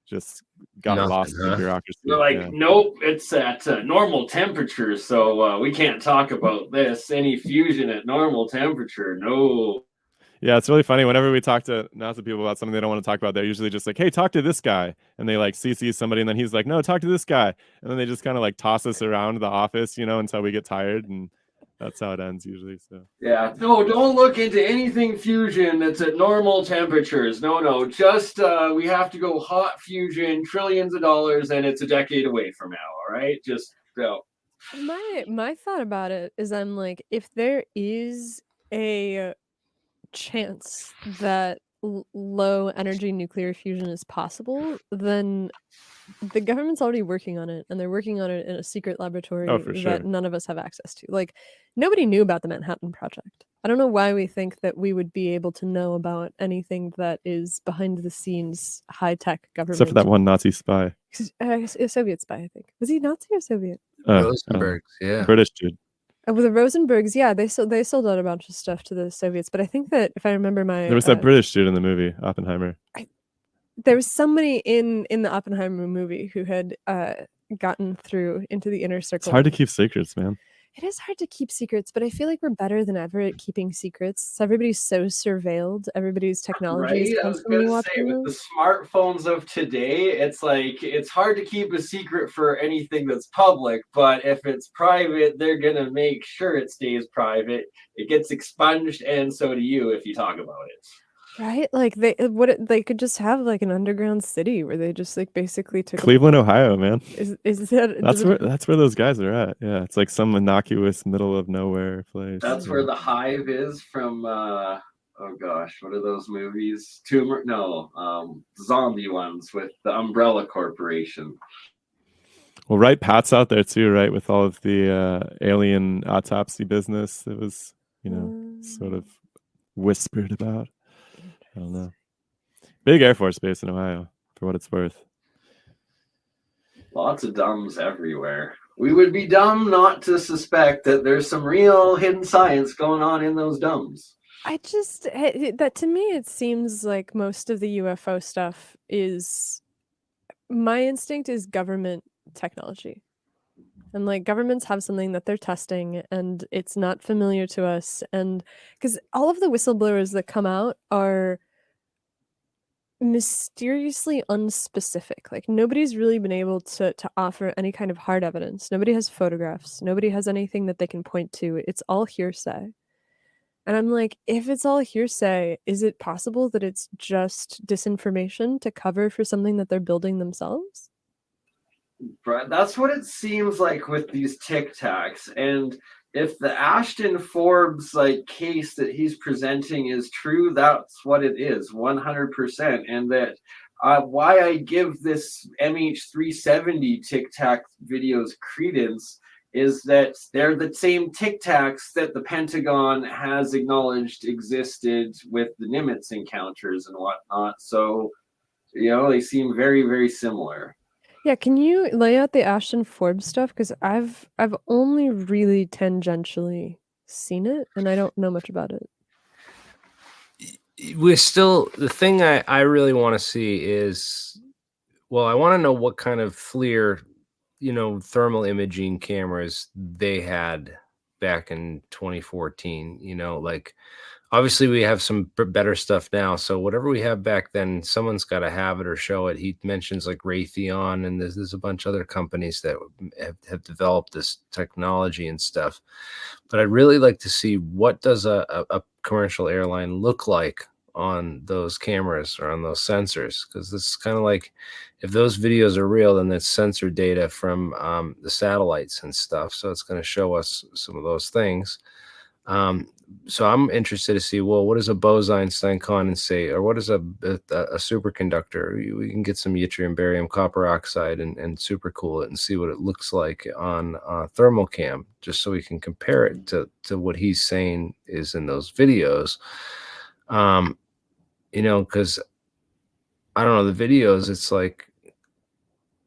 just got lost in the bureaucracy. They're like, nope, it's at normal temperature, so we can't talk about this. Any fusion at normal temperature, no. Yeah, it's really funny. Whenever we talk to NASA people about something they don't want to talk about, they're usually just like, hey, talk to this guy. And they like CC somebody, and then he's like, no, talk to this guy. And then they just kind of like toss us around the office, until we get tired. And that's how it ends usually. So yeah, no, don't look into anything fusion that's at normal temperatures. No, just we have to go hot fusion, trillions of dollars, and it's a decade away from now. All right, just go. My thought about it is, I'm like, if there is a chance that low energy nuclear fusion is possible, then the government's already working on it, and they're working on it in a secret laboratory that none of us have access to. Like, nobody knew about the Manhattan Project. I don't know why we think that we would be able to know about anything that is behind the scenes high-tech government. Except for that one Nazi spy. A Soviet spy, I think. Was he Nazi or Soviet? Rosenbergs, yeah. British dude. With the Rosenbergs, yeah, they sold out a bunch of stuff to the Soviets. But I think that, if I remember there was that British dude in the movie Oppenheimer. There was somebody in the Oppenheimer movie who had gotten through into the inner circle. It's hard to keep secrets, man. It is hard to keep secrets, but I feel like we're better than ever at keeping secrets. Everybody's so surveilled. Everybody's technology is constantly watching. With the smartphones of today, it's like it's hard to keep a secret for anything that's public, but if it's private, they're gonna make sure it stays private. It gets expunged, and so do you if you talk about it. Right? Like they could just have like an underground city where they just like basically took Cleveland, Ohio, man. Is that that's where those guys are at. Yeah, it's like some innocuous middle of nowhere place. That's where the Hive is from. Oh gosh, what are those movies? Zombie ones with the Umbrella Corporation. Well, right, Pat's out there too, right, with all of the alien autopsy business that was, sort of whispered about. I don't know. Big Air Force Base in Ohio, for what it's worth. Lots of dumbs everywhere. We would be dumb not to suspect that there's some real hidden science going on in those dumbs. That to me, it seems like most of the UFO stuff is, my instinct is government technology. And like governments have something that they're testing and it's not familiar to us. And because all of the whistleblowers that come out are mysteriously unspecific. Like nobody's really been able to offer any kind of hard evidence. Nobody has photographs. Nobody has anything that they can point to. It's all hearsay. And I'm like, if it's all hearsay, is it possible that it's just disinformation to cover for something that they're building themselves? Right, that's what it seems like with these Tic Tacs. And if the Ashton Forbes case that he's presenting is true, that's what it is, 100%. And that why I give this MH370 Tic Tac videos credence is that they're the same Tic Tacs that the Pentagon has acknowledged existed with the Nimitz encounters and whatnot. So, they seem very, very similar. Yeah, can you lay out the Ashton Forbes stuff? Because I've only really tangentially seen it, and I don't know much about it. We're still, the thing I really want to see is, well, I want to know what kind of FLIR, thermal imaging cameras they had back in 2014. Like, obviously we have some better stuff now. So whatever we have back then, someone's got to have it or show it. He mentions like Raytheon, and there's a bunch of other companies that have developed this technology and stuff. But I'd really like to see, what does a commercial airline look like on those cameras or on those sensors? Because this is kind of like, if those videos are real, then it's sensor data from the satellites and stuff. So it's going to show us some of those things. So I'm interested to see, well, what does a Bose-Einstein condensate, or what is a superconductor? We can get some yttrium, barium, copper oxide and supercool it and see what it looks like on thermal cam, just so we can compare it to what he's saying is in those videos. Because I don't know, the videos, it's like,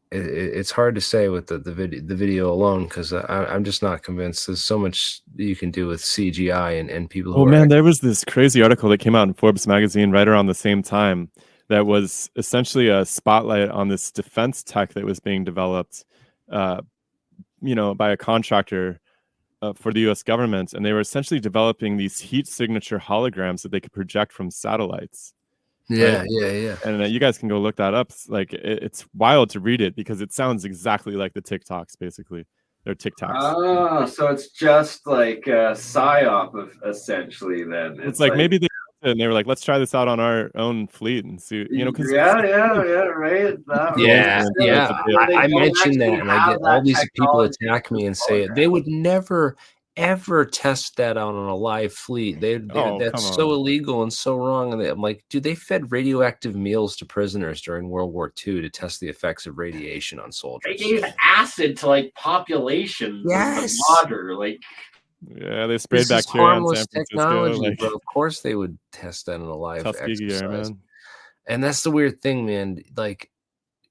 it's hard to say with the video alone, because I'm just not convinced. There's so much you can do with CGI and people who man, there was this crazy article that came out in Forbes magazine right around the same time that was essentially a spotlight on this defense tech that was being developed by a contractor for the US government, and they were essentially developing these heat signature holograms that they could project from satellites. Yeah, right? yeah. And you guys can go look that up. Like, it's wild to read it, because it sounds exactly like the TikToks, basically. They're TikToks. Oh, so it's just like a psyop, essentially. Then it's like maybe they were like, let's try this out on our own fleet and see, because yeah, right. I mentioned that, and I get all these people attack me and say they would never ever test that out on a live fleet. That's so illegal and so wrong. And I'm like, dude, they fed radioactive meals to prisoners during World War II to test the effects of radiation on soldiers. They gave acid to like populations. Yes. In the water, like. Yeah, they sprayed bacteria on San Francisco. Technology, bro. Of course they would test that in a live exercise. Air, man. And that's the weird thing, man. Like,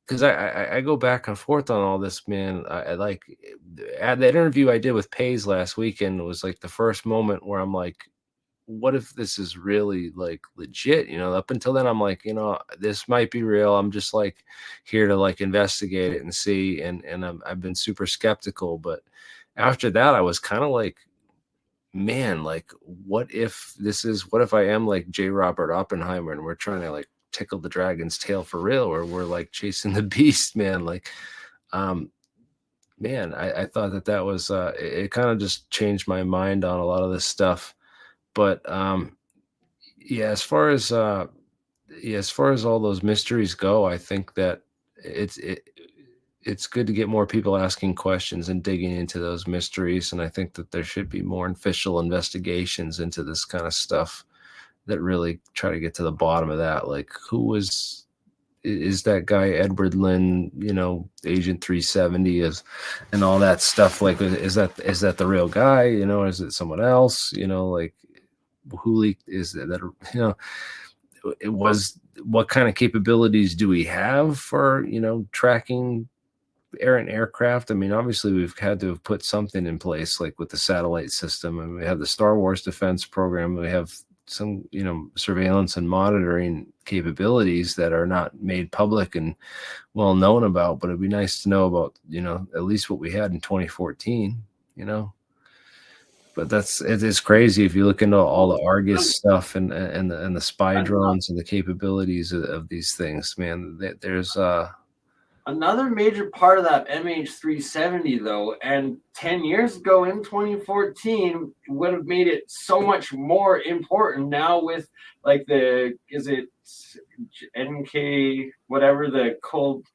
because I go back and forth on all this, man. I like that interview I did with Pays last weekend was like the first moment where I'm like, what if this is really like legit? Up until then, I'm like, this might be real. I'm just like here to like investigate it and see. And I've been super skeptical. But after that, I was kind of like, man, like, what if I am like J. Robert Oppenheimer and we're trying to like tickle the dragon's tail for real, or we're like chasing the beast, man. Like, man, I thought that was it kind of just changed my mind on a lot of this stuff. But as far as all those mysteries go, I think that it's good to get more people asking questions and digging into those mysteries. And I think that there should be more official investigations into this kind of stuff that really try to get to the bottom of that. Like, is that guy Edward Lynn, Agent 370 and all that stuff? Like, is that the real guy? Is it someone else? Like, who leaked? Is that it was, what kind of capabilities do we have for, tracking errant aircraft? I mean, obviously we've had to have put something in place, like with the satellite system, and we have the Star Wars defense program. We have some, surveillance and monitoring capabilities that are not made public and well known about, but it'd be nice to know about, at least what we had in 2014, But it is crazy if you look into all the Argus stuff and the spy drones and the capabilities of these things, man. There's another major part of that MH370, though, and 10 years ago in 2014 would have made it so much more important now with like is it NK, whatever, the cold,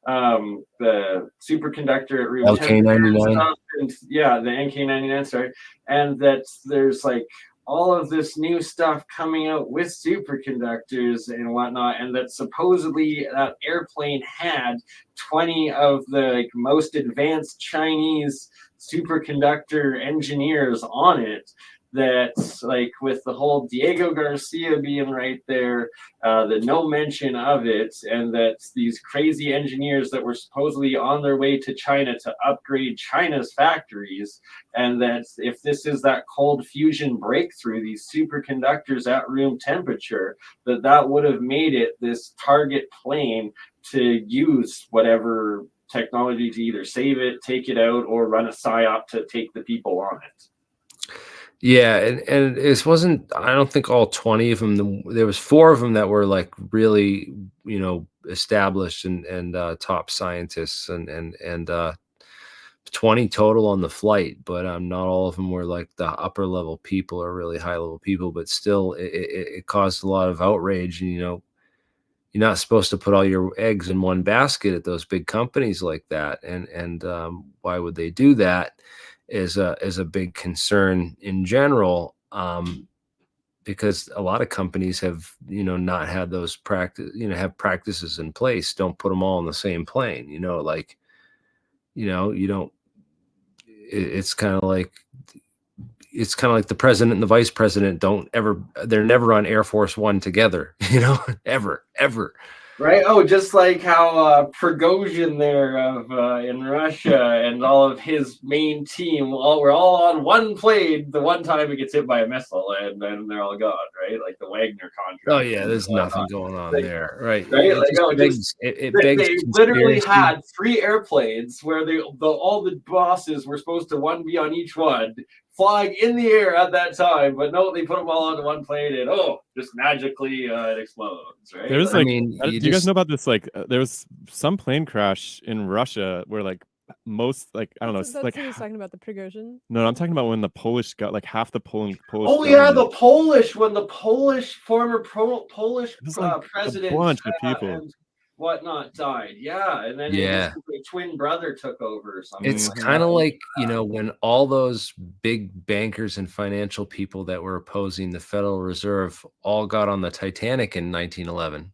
the superconductor at room LK99. the NK99, sorry. And that there's like all of this new stuff coming out with superconductors and whatnot, and that supposedly that airplane had 20 of the most advanced Chinese superconductor engineers on it. That's like with the whole Diego Garcia being right there, the no mention of it, and that these crazy engineers that were supposedly on their way to China to upgrade China's factories, and that if this is that cold fusion breakthrough, these superconductors at room temperature, that would have made it this target plane to use whatever technology to either save it, take it out, or run a psyop to take the people on it. Yeah, and it wasn't, I don't think all 20 of them, there was 4 of them that were like really, established and top scientists, and 20 total on the flight, but not all of them were like the upper level people or really high level people, but still it caused a lot of outrage. And you're not supposed to put all your eggs in one basket at those big companies like that, and why would they do that is a big concern in general, because a lot of companies have not had those have practices in place. Don't put them all in the same plane, you don't. It's kind of like the president and the vice president they're never on Air Force One together, ever. Right. Oh, just like how Prigozhin there in Russia and all of his main team, we're all on one plane. The one time it gets hit by a missile, and then they're all gone. Right, like the Wagner contract. Oh yeah, there's nothing going on there. Right. Right. It begs they literally had 3 airplanes where all the bosses were supposed to be on each one, flying in the air at that time, but no, they put them all onto one plane, and just magically it explodes, right? There was do you guys know about this? Like, there was some plane crash in Russia where most I don't know. That's what he's talking about, the Prigozhin. No, I'm talking about when the Polish got half the Polish. Oh yeah, the Polish when the former Polish president, a bunch of people. And whatnot died. Yeah, and then his twin brother took over or something. It's kind of like when all those big bankers and financial people that were opposing the Federal Reserve all got on the Titanic in 1911.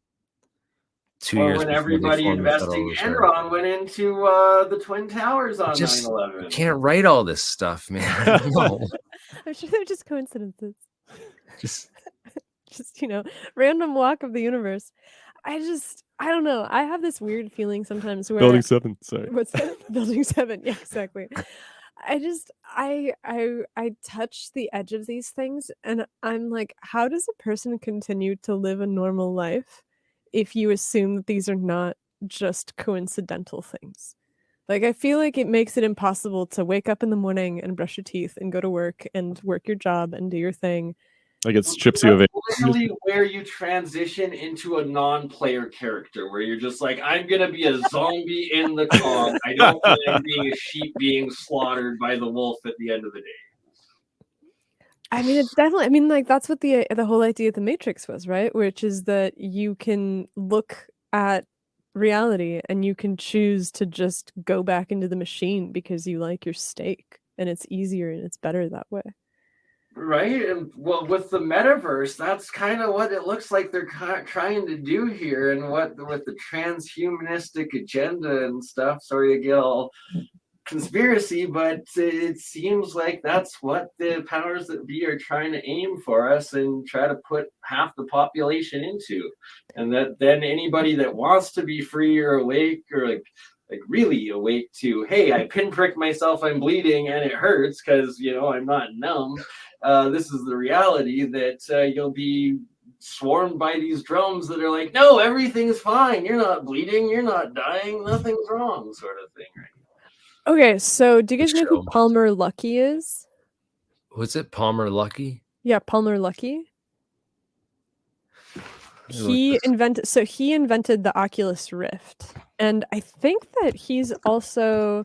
2 years when everybody investing Enron went into the Twin Towers on 9/11. You can't write all this stuff, man. No. I'm sure they're just coincidences. Just random walk of the universe. I don't know. I have this weird feeling sometimes where Building 7. Sorry. What's that? Building 7. Yeah, exactly. I touch the edge of these things, and I'm like, how does a person continue to live a normal life if you assume that these are not just coincidental things? Like, I feel like it makes it impossible to wake up in the morning and brush your teeth and go to work and work your job and do your thing. Like, it strips you of it. Literally where you transition into a non-player character, where you're just like, I'm gonna be a zombie in the con. I don't mind being a sheep being slaughtered by the wolf at the end of the day. I mean, it's definitely. That's what the whole idea of the Matrix was, right? Which is that you can look at reality and you can choose to just go back into the machine because you like your steak, and it's easier and it's better that way. Right, and well, with the metaverse, that's kind of what it looks like they're trying to do here, and with the transhumanistic agenda and stuff. Sorry to get all conspiracy, but it seems like that's what the powers that be are trying to aim for us and try to put half the population into, and that then anybody that wants to be free or awake or like really awake to, hey, I pinprick myself, I'm bleeding and it hurts because I'm not numb. This is the reality that you'll be swarmed by these drones that are like, no, everything's fine. You're not bleeding. You're not dying. Nothing's wrong, sort of thing. Right? Okay, so do you guys know who Palmer Luckey is? Was it Palmer Luckey? Yeah, Palmer Luckey. He invented the Oculus Rift, and I think that he's also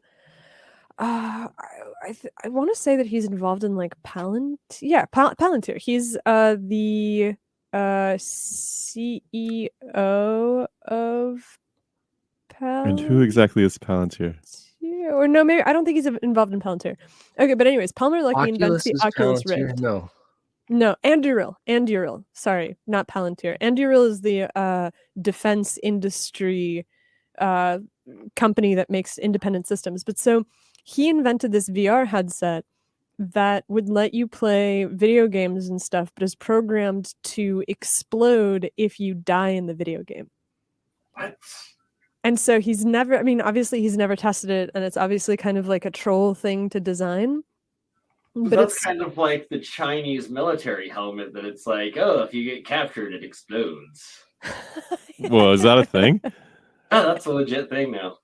I want to say that he's involved in like Palantir. Yeah, Palantir. He's the CEO of Palantir. And who exactly is Palantir? Or no, maybe I don't think he's involved in Palantir. Okay, but anyways, Palmer Luckey invents the Oculus Rift. No. No, Anduril. Sorry, not Palantir. Anduril is the defense industry company that makes independent systems. But so he invented this VR headset that would let you play video games and stuff, but is programmed to explode if you die in the video game. What? And so obviously he's never tested it, and it's obviously kind of like a troll thing to design. But That's it's kind of like the Chinese military helmet that it's like, oh, if you get captured, it explodes. Well, is that a thing? Oh, that's a legit thing now.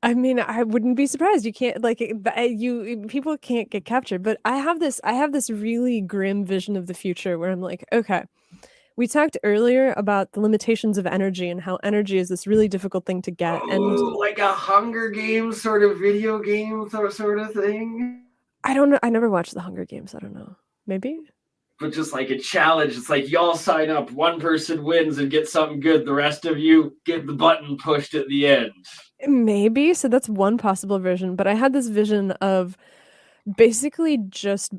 I mean, I wouldn't be surprised. You can't people can't get captured. But I have this really grim vision of the future where I'm like, okay, we talked earlier about the limitations of energy and how energy is this really difficult thing to get. And Like a Hunger Games sort of video game sort of thing. I don't know. I never watched the Hunger Games. I don't know. Maybe. But just like a challenge, it's like y'all sign up, one person wins and get something good, the rest of you get the button pushed at the end. Maybe. So that's one possible version. But I had this vision of basically just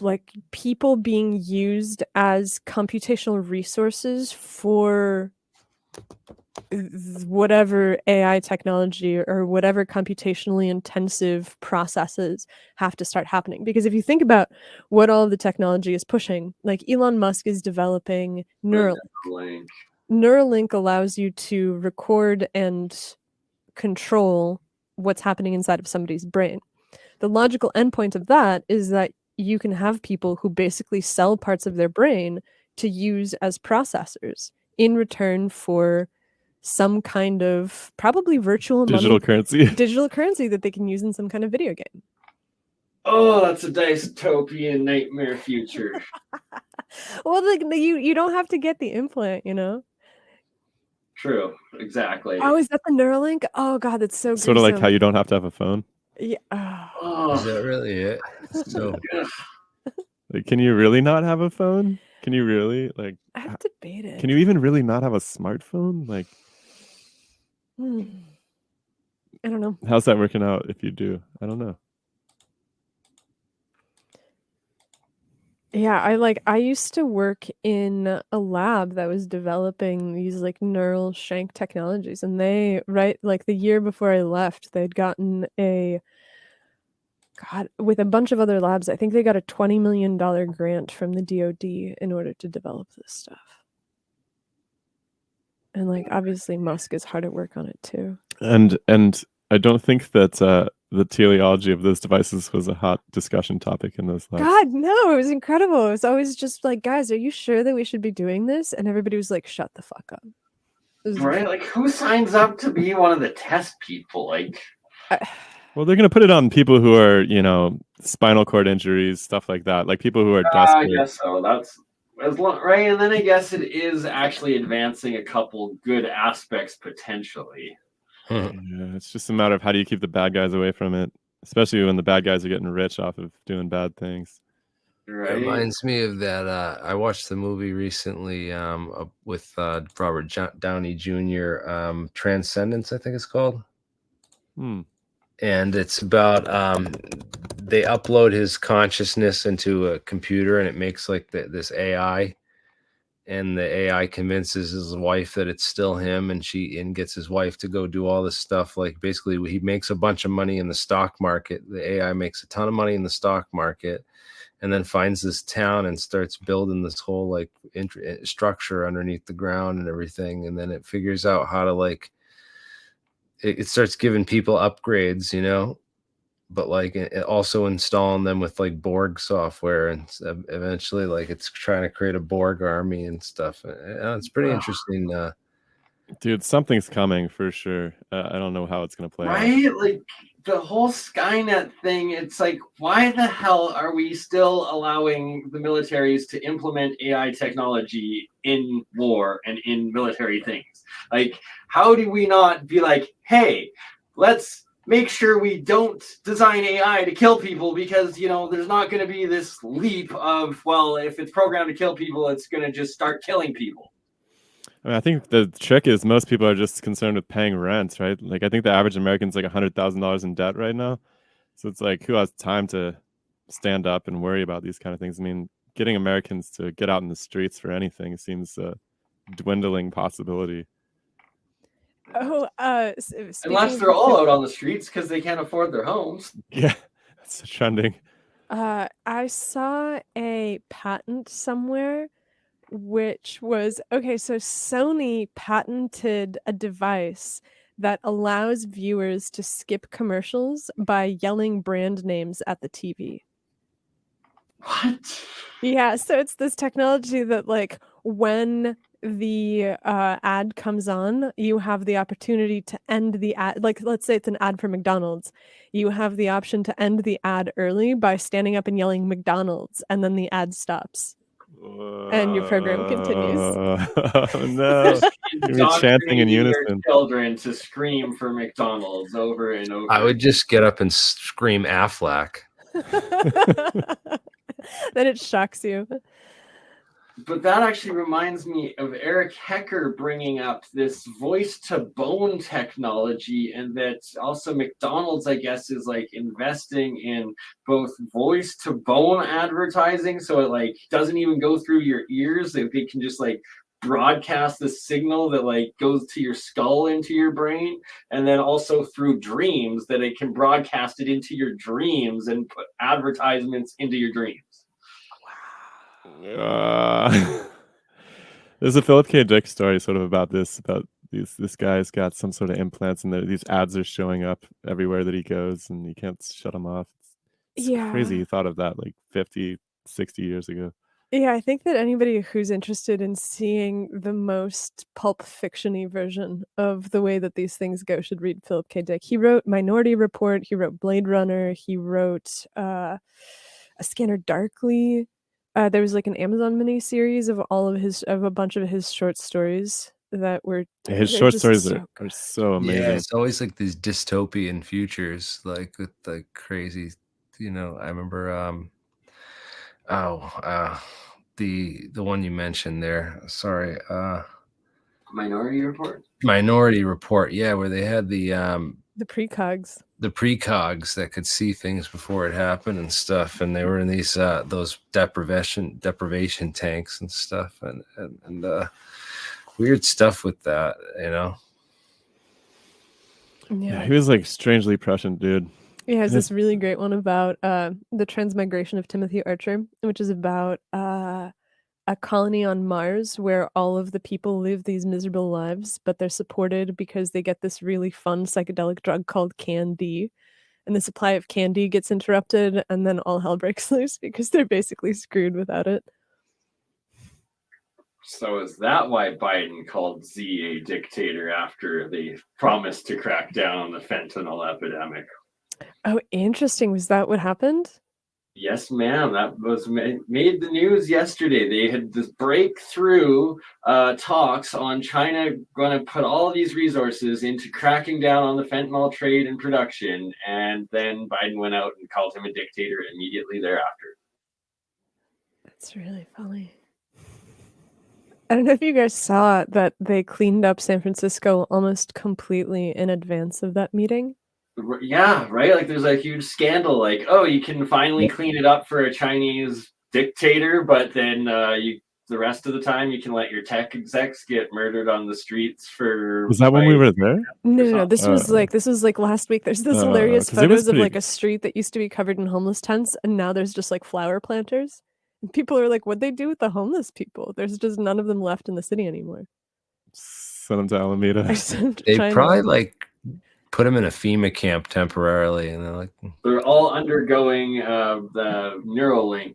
like people being used as computational resources for whatever AI technology or whatever computationally intensive processes have to start happening. Because if you think about what all of the technology is pushing, like Elon Musk is developing Neuralink. Neuralink allows you to record and control what's happening inside of somebody's brain. The logical endpoint of that is that you can have people who basically sell parts of their brain to use as processors in return for some kind of probably virtual digital currency that they can use in some kind of video game. Oh, that's a dystopian nightmare future. Well, you don't have to get the implant, you know. True, exactly. Oh, is that the Neuralink? Oh God, that's so sort of like how you don't have to have a phone. Yeah. Is that really it? So like, can you really not have a phone? Can you really like? I've debated. Can you even really not have a smartphone? Like, I don't know. How's that working out if you do? I don't know. Yeah, I used to work in a lab that was developing these like neural shank technologies, and like the year before I left, they'd gotten with a bunch of other labs, I think they got a $20 million grant from the DoD in order to develop this stuff. And like obviously Musk is hard at work on it too. And I don't think that the teleology of those devices was a hot discussion topic in those labs. God, no, it was incredible. It was always just like, guys, are you sure that we should be doing this? And everybody was like, shut the fuck up. Right? Like, who signs up to be one of the test people? Like, well, they're going to put it on people who are, spinal cord injuries, stuff like that. Like people who are desperate. I guess so. That's right. And then I guess it is actually advancing a couple good aspects potentially. Yeah, it's just a matter of how do you keep the bad guys away from it, especially when the bad guys are getting rich off of doing bad things. Right. It reminds me of that. I watched the movie recently with Robert Downey Jr. Transcendence, I think it's called. And it's about they upload his consciousness into a computer, and it makes like this AI. And the AI convinces his wife that it's still him, and gets his wife to go do all this stuff. Like basically, he makes a bunch of money in the stock market. The AI makes a ton of money in the stock market, and then finds this town and starts building this whole like structure underneath the ground and everything. And then it figures out how to it starts giving people upgrades, but like it also installing them with like Borg software, and eventually like it's trying to create a Borg army and stuff. It's pretty interesting. Dude, something's coming for sure. I don't know how it's gonna play out. Right? Like the whole Skynet thing, it's like, why the hell are we still allowing the militaries to implement AI technology in war and in military things? Like, how do we not be like, hey, let's make sure we don't design AI to kill people, because, there's not going to be this leap of, well, if it's programmed to kill people, it's going to just start killing people. I mean, I think the trick is most people are just concerned with paying rent, right? Like, I think the average American's like $100,000 in debt right now. So it's like, who has time to stand up and worry about these kind of things? I mean, getting Americans to get out in the streets for anything seems a dwindling possibility. Oh, Unless they're all out on the streets because they can't afford their homes. Yeah, that's trending. I saw a patent somewhere which was okay. So Sony patented a device that allows viewers to skip commercials by yelling brand names at the TV. What? Yeah, so it's this technology that, like, when the ad comes on, you have the opportunity to end the ad. Like, let's say it's an ad for McDonald's. You have the option to end the ad early by standing up and yelling McDonald's, and then the ad stops. And your program continues. Oh no! You're chanting in unison. Children to scream for McDonald's over and over. I would just get up and scream Aflac. Then it shocks you. But that actually reminds me of Eric Hecker bringing up this voice-to-bone technology, and that also McDonald's, I guess, is like investing in both voice-to-bone advertising, so it like doesn't even go through your ears. They can just like broadcast the signal that like goes to your skull into your brain, and then also through dreams that it can broadcast it into your dreams and put advertisements into your dreams. There's a Philip K. Dick story sort of about this guy's got some sort of implants, and these ads are showing up everywhere that he goes, and he can't shut them off. It's crazy he thought of that like 50, 60 years ago. Yeah, I think that anybody who's interested in seeing the most pulp fiction-y version of the way that these things go should read Philip K. Dick. He wrote Minority Report, he wrote Blade Runner, he wrote A Scanner Darkly. There was like an Amazon mini-series of a bunch of his short stories that were his short stories are so amazing. Yeah, it's always like these dystopian futures, like with the crazy, I remember the one you mentioned there. Sorry. Minority Report? Minority Report, yeah, where they had the precogs. The precogs that could see things before it happened and stuff, and they were in these those deprivation tanks and stuff, and weird stuff with that, Yeah, he was like strangely prescient, dude. He has this really great one about the transmigration of Timothy Archer, which is about a colony on Mars where all of the people live these miserable lives, but they're supported because they get this really fun psychedelic drug called Candy. And the supply of candy gets interrupted, and then all hell breaks loose because they're basically screwed without it. So is that why Biden called Z a dictator after they promised to crack down on the fentanyl epidemic? Oh, interesting. Was that what happened? Yes, ma'am. That was made the news yesterday. They had this breakthrough talks on China going to put all these resources into cracking down on the fentanyl trade and production, and then Biden went out and called him a dictator immediately thereafter. That's really funny. I don't know if you guys saw that they cleaned up San Francisco almost completely in advance of that meeting. Yeah, right? Like there's a huge scandal, like, oh, you can finally clean it up for a Chinese dictator, but then the rest of the time you can let your tech execs get murdered on the streets for... Was that when we were there? No. This was like last week. There's this hilarious photos of like a street that used to be covered in homeless tents, and now there's just like flower planters. And people are like, what'd they do with the homeless people? There's just none of them left in the city anymore. Send them to Alameda. They probably like put them in a FEMA camp temporarily, and they're all undergoing the Neuralink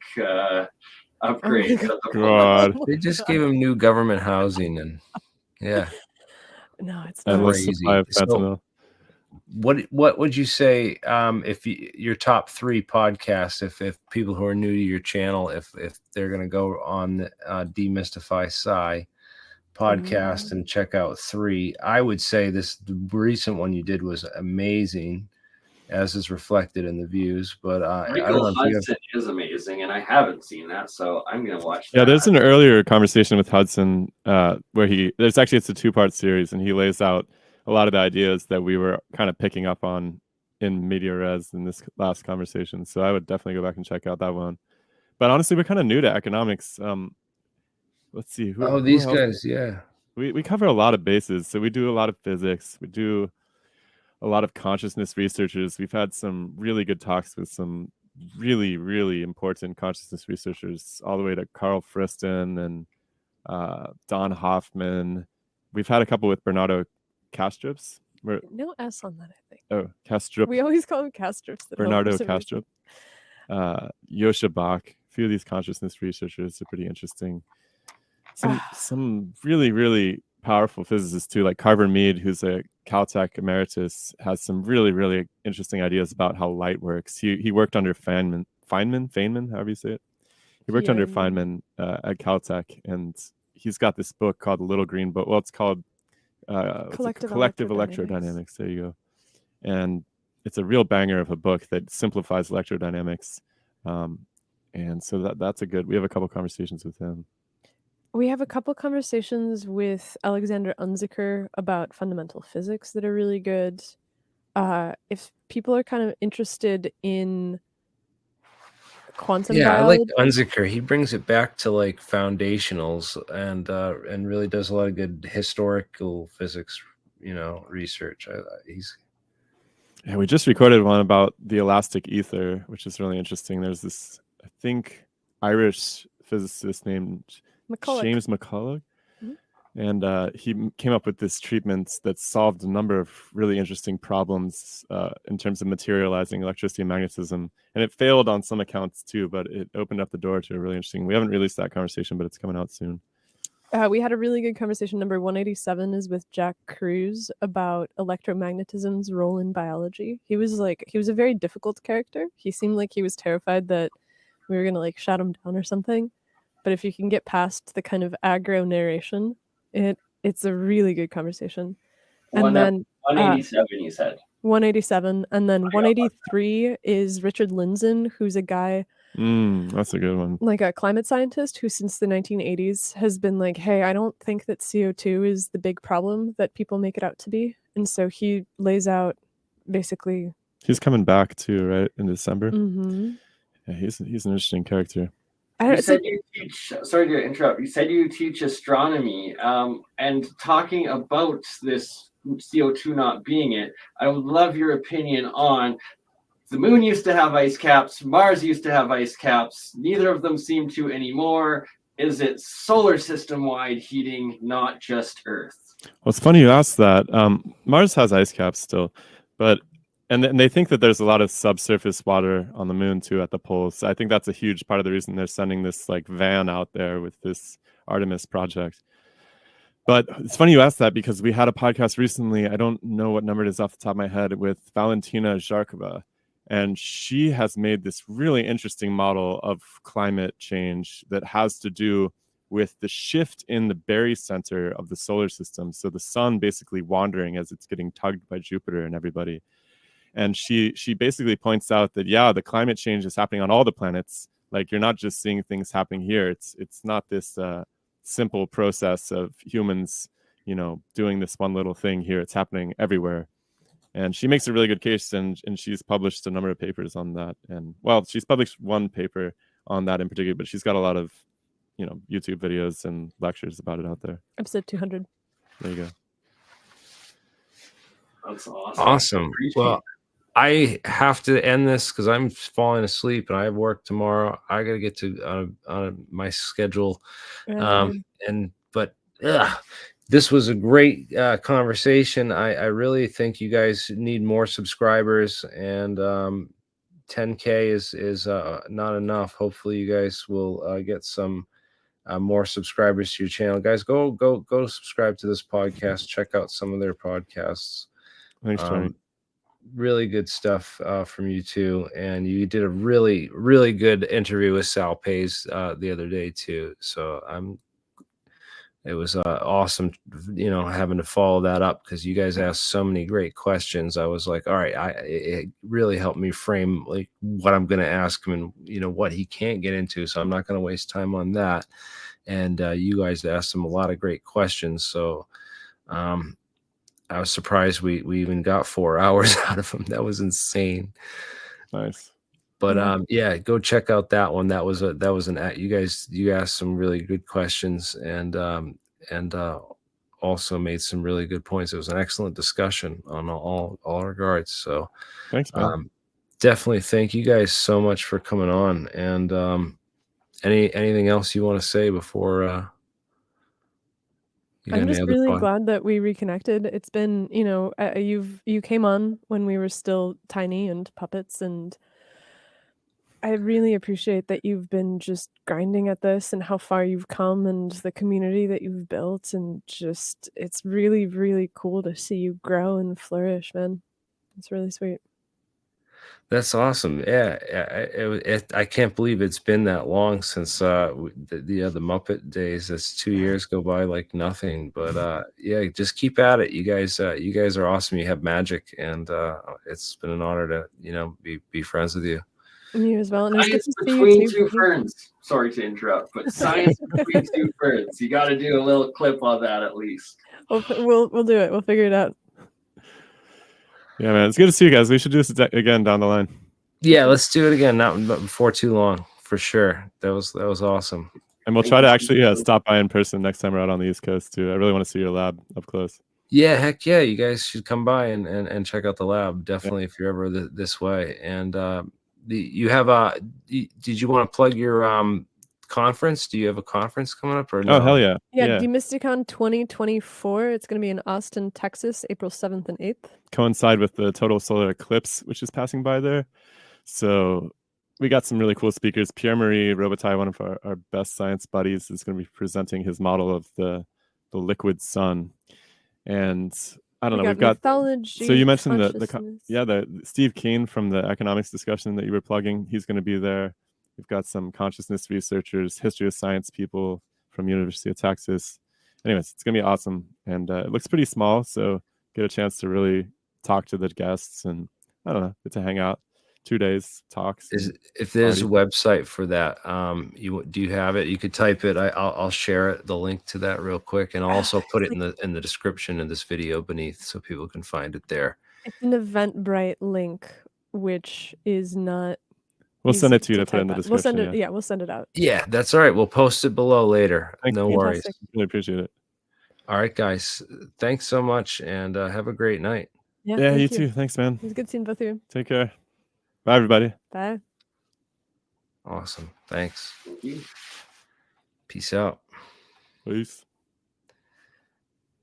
upgrade. Oh God. They just gave them new government housing, and yeah. No, it's not crazy. So, what would you say if your top 3 podcasts, if people who are new to your channel, if they're going to go on Demystify Sci podcast and check out 3, I would say the recent one you did was amazing, as is reflected in the views. But I don't know Hudson is amazing, and I haven't seen that, so I'm gonna watch that. Yeah, there's an earlier conversation with Hudson where it's a 2-part series, and he lays out a lot of the ideas that we were kind of picking up on in media res in this last conversation. So I would definitely go back and check out that one. But honestly, we're kind of new to economics. Let's see who these else? guys, yeah. We cover a lot of bases. So we do a lot of physics. We do a lot of consciousness researchers. We've had some really good talks with some really, really important consciousness researchers, all the way to Carl Friston and Don Hoffman. We've had a couple with Bernardo Kastrups. No S on that, I think. Oh, Kastrup. We always call him Kastrups. Bernardo Kastrup. Yosha Bach. A few of these consciousness researchers are pretty interesting. Some really, really powerful physicists too, like Carver Mead, who's a Caltech emeritus, has some really, really interesting ideas about how light works. He worked under Feynman, however you say it. He worked under Feynman at Caltech, and he's got this book called The Little Green Book. Well, it's called Collective Electrodynamics. There you go. And it's a real banger of a book that simplifies electrodynamics. And so that's a good, we have a couple conversations with him. We have a couple conversations with Alexander Unziker about fundamental physics that are really good. If people are kind of interested in quantum biology, I like Unziker. He brings it back to like foundationals and really does a lot of good historical physics, research. Yeah, we just recorded one about the elastic ether, which is really interesting. There's this, I think, Irish physicist named James McCulloch. And he came up with this treatment that solved a number of really interesting problems in terms of materializing electricity and magnetism. And it failed on some accounts too, but it opened up the door to a really interesting. We haven't released that conversation, but it's coming out soon. We had a really good conversation. Number 187 is with Jack Cruz about electromagnetism's role in biology. He was a very difficult character. He seemed like he was terrified that we were going to like shut him down or something. But if you can get past the kind of aggro narration, it's a really good conversation. And then 187, you said. 187, and then 183 is Richard Lindzen, who's a guy. That's a good one. Like a climate scientist who since the 1980s has been like, hey, I don't think that CO2 is the big problem that people make it out to be. And so he lays out basically. He's coming back too, right? In December. Mm-hmm. Yeah, he's an interesting character. You said you teach, sorry to interrupt, you said you teach astronomy, and talking about this CO2 not being it, I would love your opinion on the moon used to have ice caps, Mars used to have ice caps, neither of them seem to anymore. Is it solar system-wide heating, not just Earth? Well, it's funny you asked that. Mars has ice caps still, but and they think that there's a lot of subsurface water on the moon too at the poles. So I think that's a huge part of the reason they're sending this like van out there with this Artemis project. But it's funny you asked that because we had a podcast recently. I don't know what number it is off the top of my head, with Valentina Zharkova. And she has made this really interesting model of climate change that has to do with the shift in the barycenter of the solar system. So the sun basically wandering as it's getting tugged by Jupiter and everybody. And she basically points out that, yeah, the climate change is happening on all the planets. Like, you're not just seeing things happening here. It's not this simple process of humans, doing this one little thing here. It's happening everywhere. And she makes a really good case, and she's published a number of papers on that. And, well, she's published one paper on that in particular, but she's got a lot of, YouTube videos and lectures about it out there. Episode 200. There you go. That's awesome. Awesome. Well, I have to end this because I'm falling asleep and I have work tomorrow. I got to get to on my schedule. This was a great conversation. I really think you guys need more subscribers, and 10K is not enough. Hopefully you guys will get some more subscribers to your channel. Guys, go subscribe to this podcast. Check out some of their podcasts. Thanks, Johnny. Really good stuff from you two, and you did a really, really good interview with Sal Pays the other day too. So it was awesome, having to follow that up because you guys asked so many great questions. I was like, all right, it really helped me frame like what I'm going to ask him and what he can't get into. So I'm not going to waste time on that. And you guys asked him a lot of great questions. So I was surprised we even got 4 hours out of him. That was insane. Nice. But Yeah. yeah, go check out that one. That was you asked some really good questions, and also made some really good points. It was an excellent discussion on all regards. So Thanks, man. definitely thank you guys so much for coming on. And anything else you want to say before you got I'm any just other really thought? glad that we reconnected. It's been, you came on when we were still tiny and puppets, and I really appreciate that you've been just grinding at this and how far you've come and the community that you've built, and just it's really, really cool to see you grow and flourish, man. It's really sweet. That's awesome. Yeah, I can't believe it's been that long since the Muppet days. That's 2 years go by like nothing. But yeah, just keep at it. You guys are awesome. You have magic, and it's been an honor to be friends with you. And you as well. And it's good Science to see you between too, two buddy. ferns. Sorry to interrupt, but science between two ferns. You got to do a little clip on that at least. We'll do it. We'll figure it out. Yeah, man. It's good to see you guys. We should do this again down the line. Yeah, let's do it again. Not before too long, for sure. That was awesome. And we'll try to actually stop by in person next time we're out on the East Coast too. I really want to see your lab up close. Yeah, heck yeah. You guys should come by and check out the lab. Definitely, if you're ever this way. And you have did you want to plug your conference? Do you have a conference coming up or no? Oh, hell yeah. Yeah, Demysticon 2024. It's going to be in Austin, Texas, April 7th and 8th. Coincide with the total solar eclipse, which is passing by there. So we got some really cool speakers. Pierre-Marie Robitaille, one of our best science buddies, is going to be presenting his model of the liquid sun. And I don't know, we've got mythology, so you mentioned the Steve Keen from the economics discussion that you were plugging. He's going to be there. We've got some consciousness researchers, history of science people from University of Texas. Anyways, it's going to be awesome. And it looks pretty small, so get a chance to really talk to the guests and, I don't know, get to hang out. 2 days talks. If there's a website for that, do you have it? You could type it. I'll share it, the link to that real quick, and I'll also put it in the description of this video beneath so people can find it there. It's an Eventbrite link, which is not. We'll send it to you to put in the description. We'll send it. Yeah, we'll send it out. Yeah, that's all right. We'll post it below later. No worries. Really appreciate it. All right, guys. Thanks so much, and have a great night. Yeah, you too. Thanks, man. It was good seeing both of you. Take care. Bye, everybody. Bye. Awesome. Thanks. Peace out. Peace.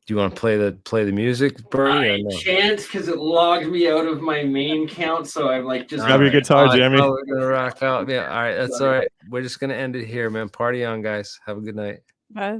Do you want to play the music, BurnEye? I can't because it logged me out of my main count. So I'm like just grab your guitar, Jeremy. Oh, we're gonna rock out. Yeah. All right. That's all right. We're just gonna end it here, man. Party on, guys. Have a good night. Bye.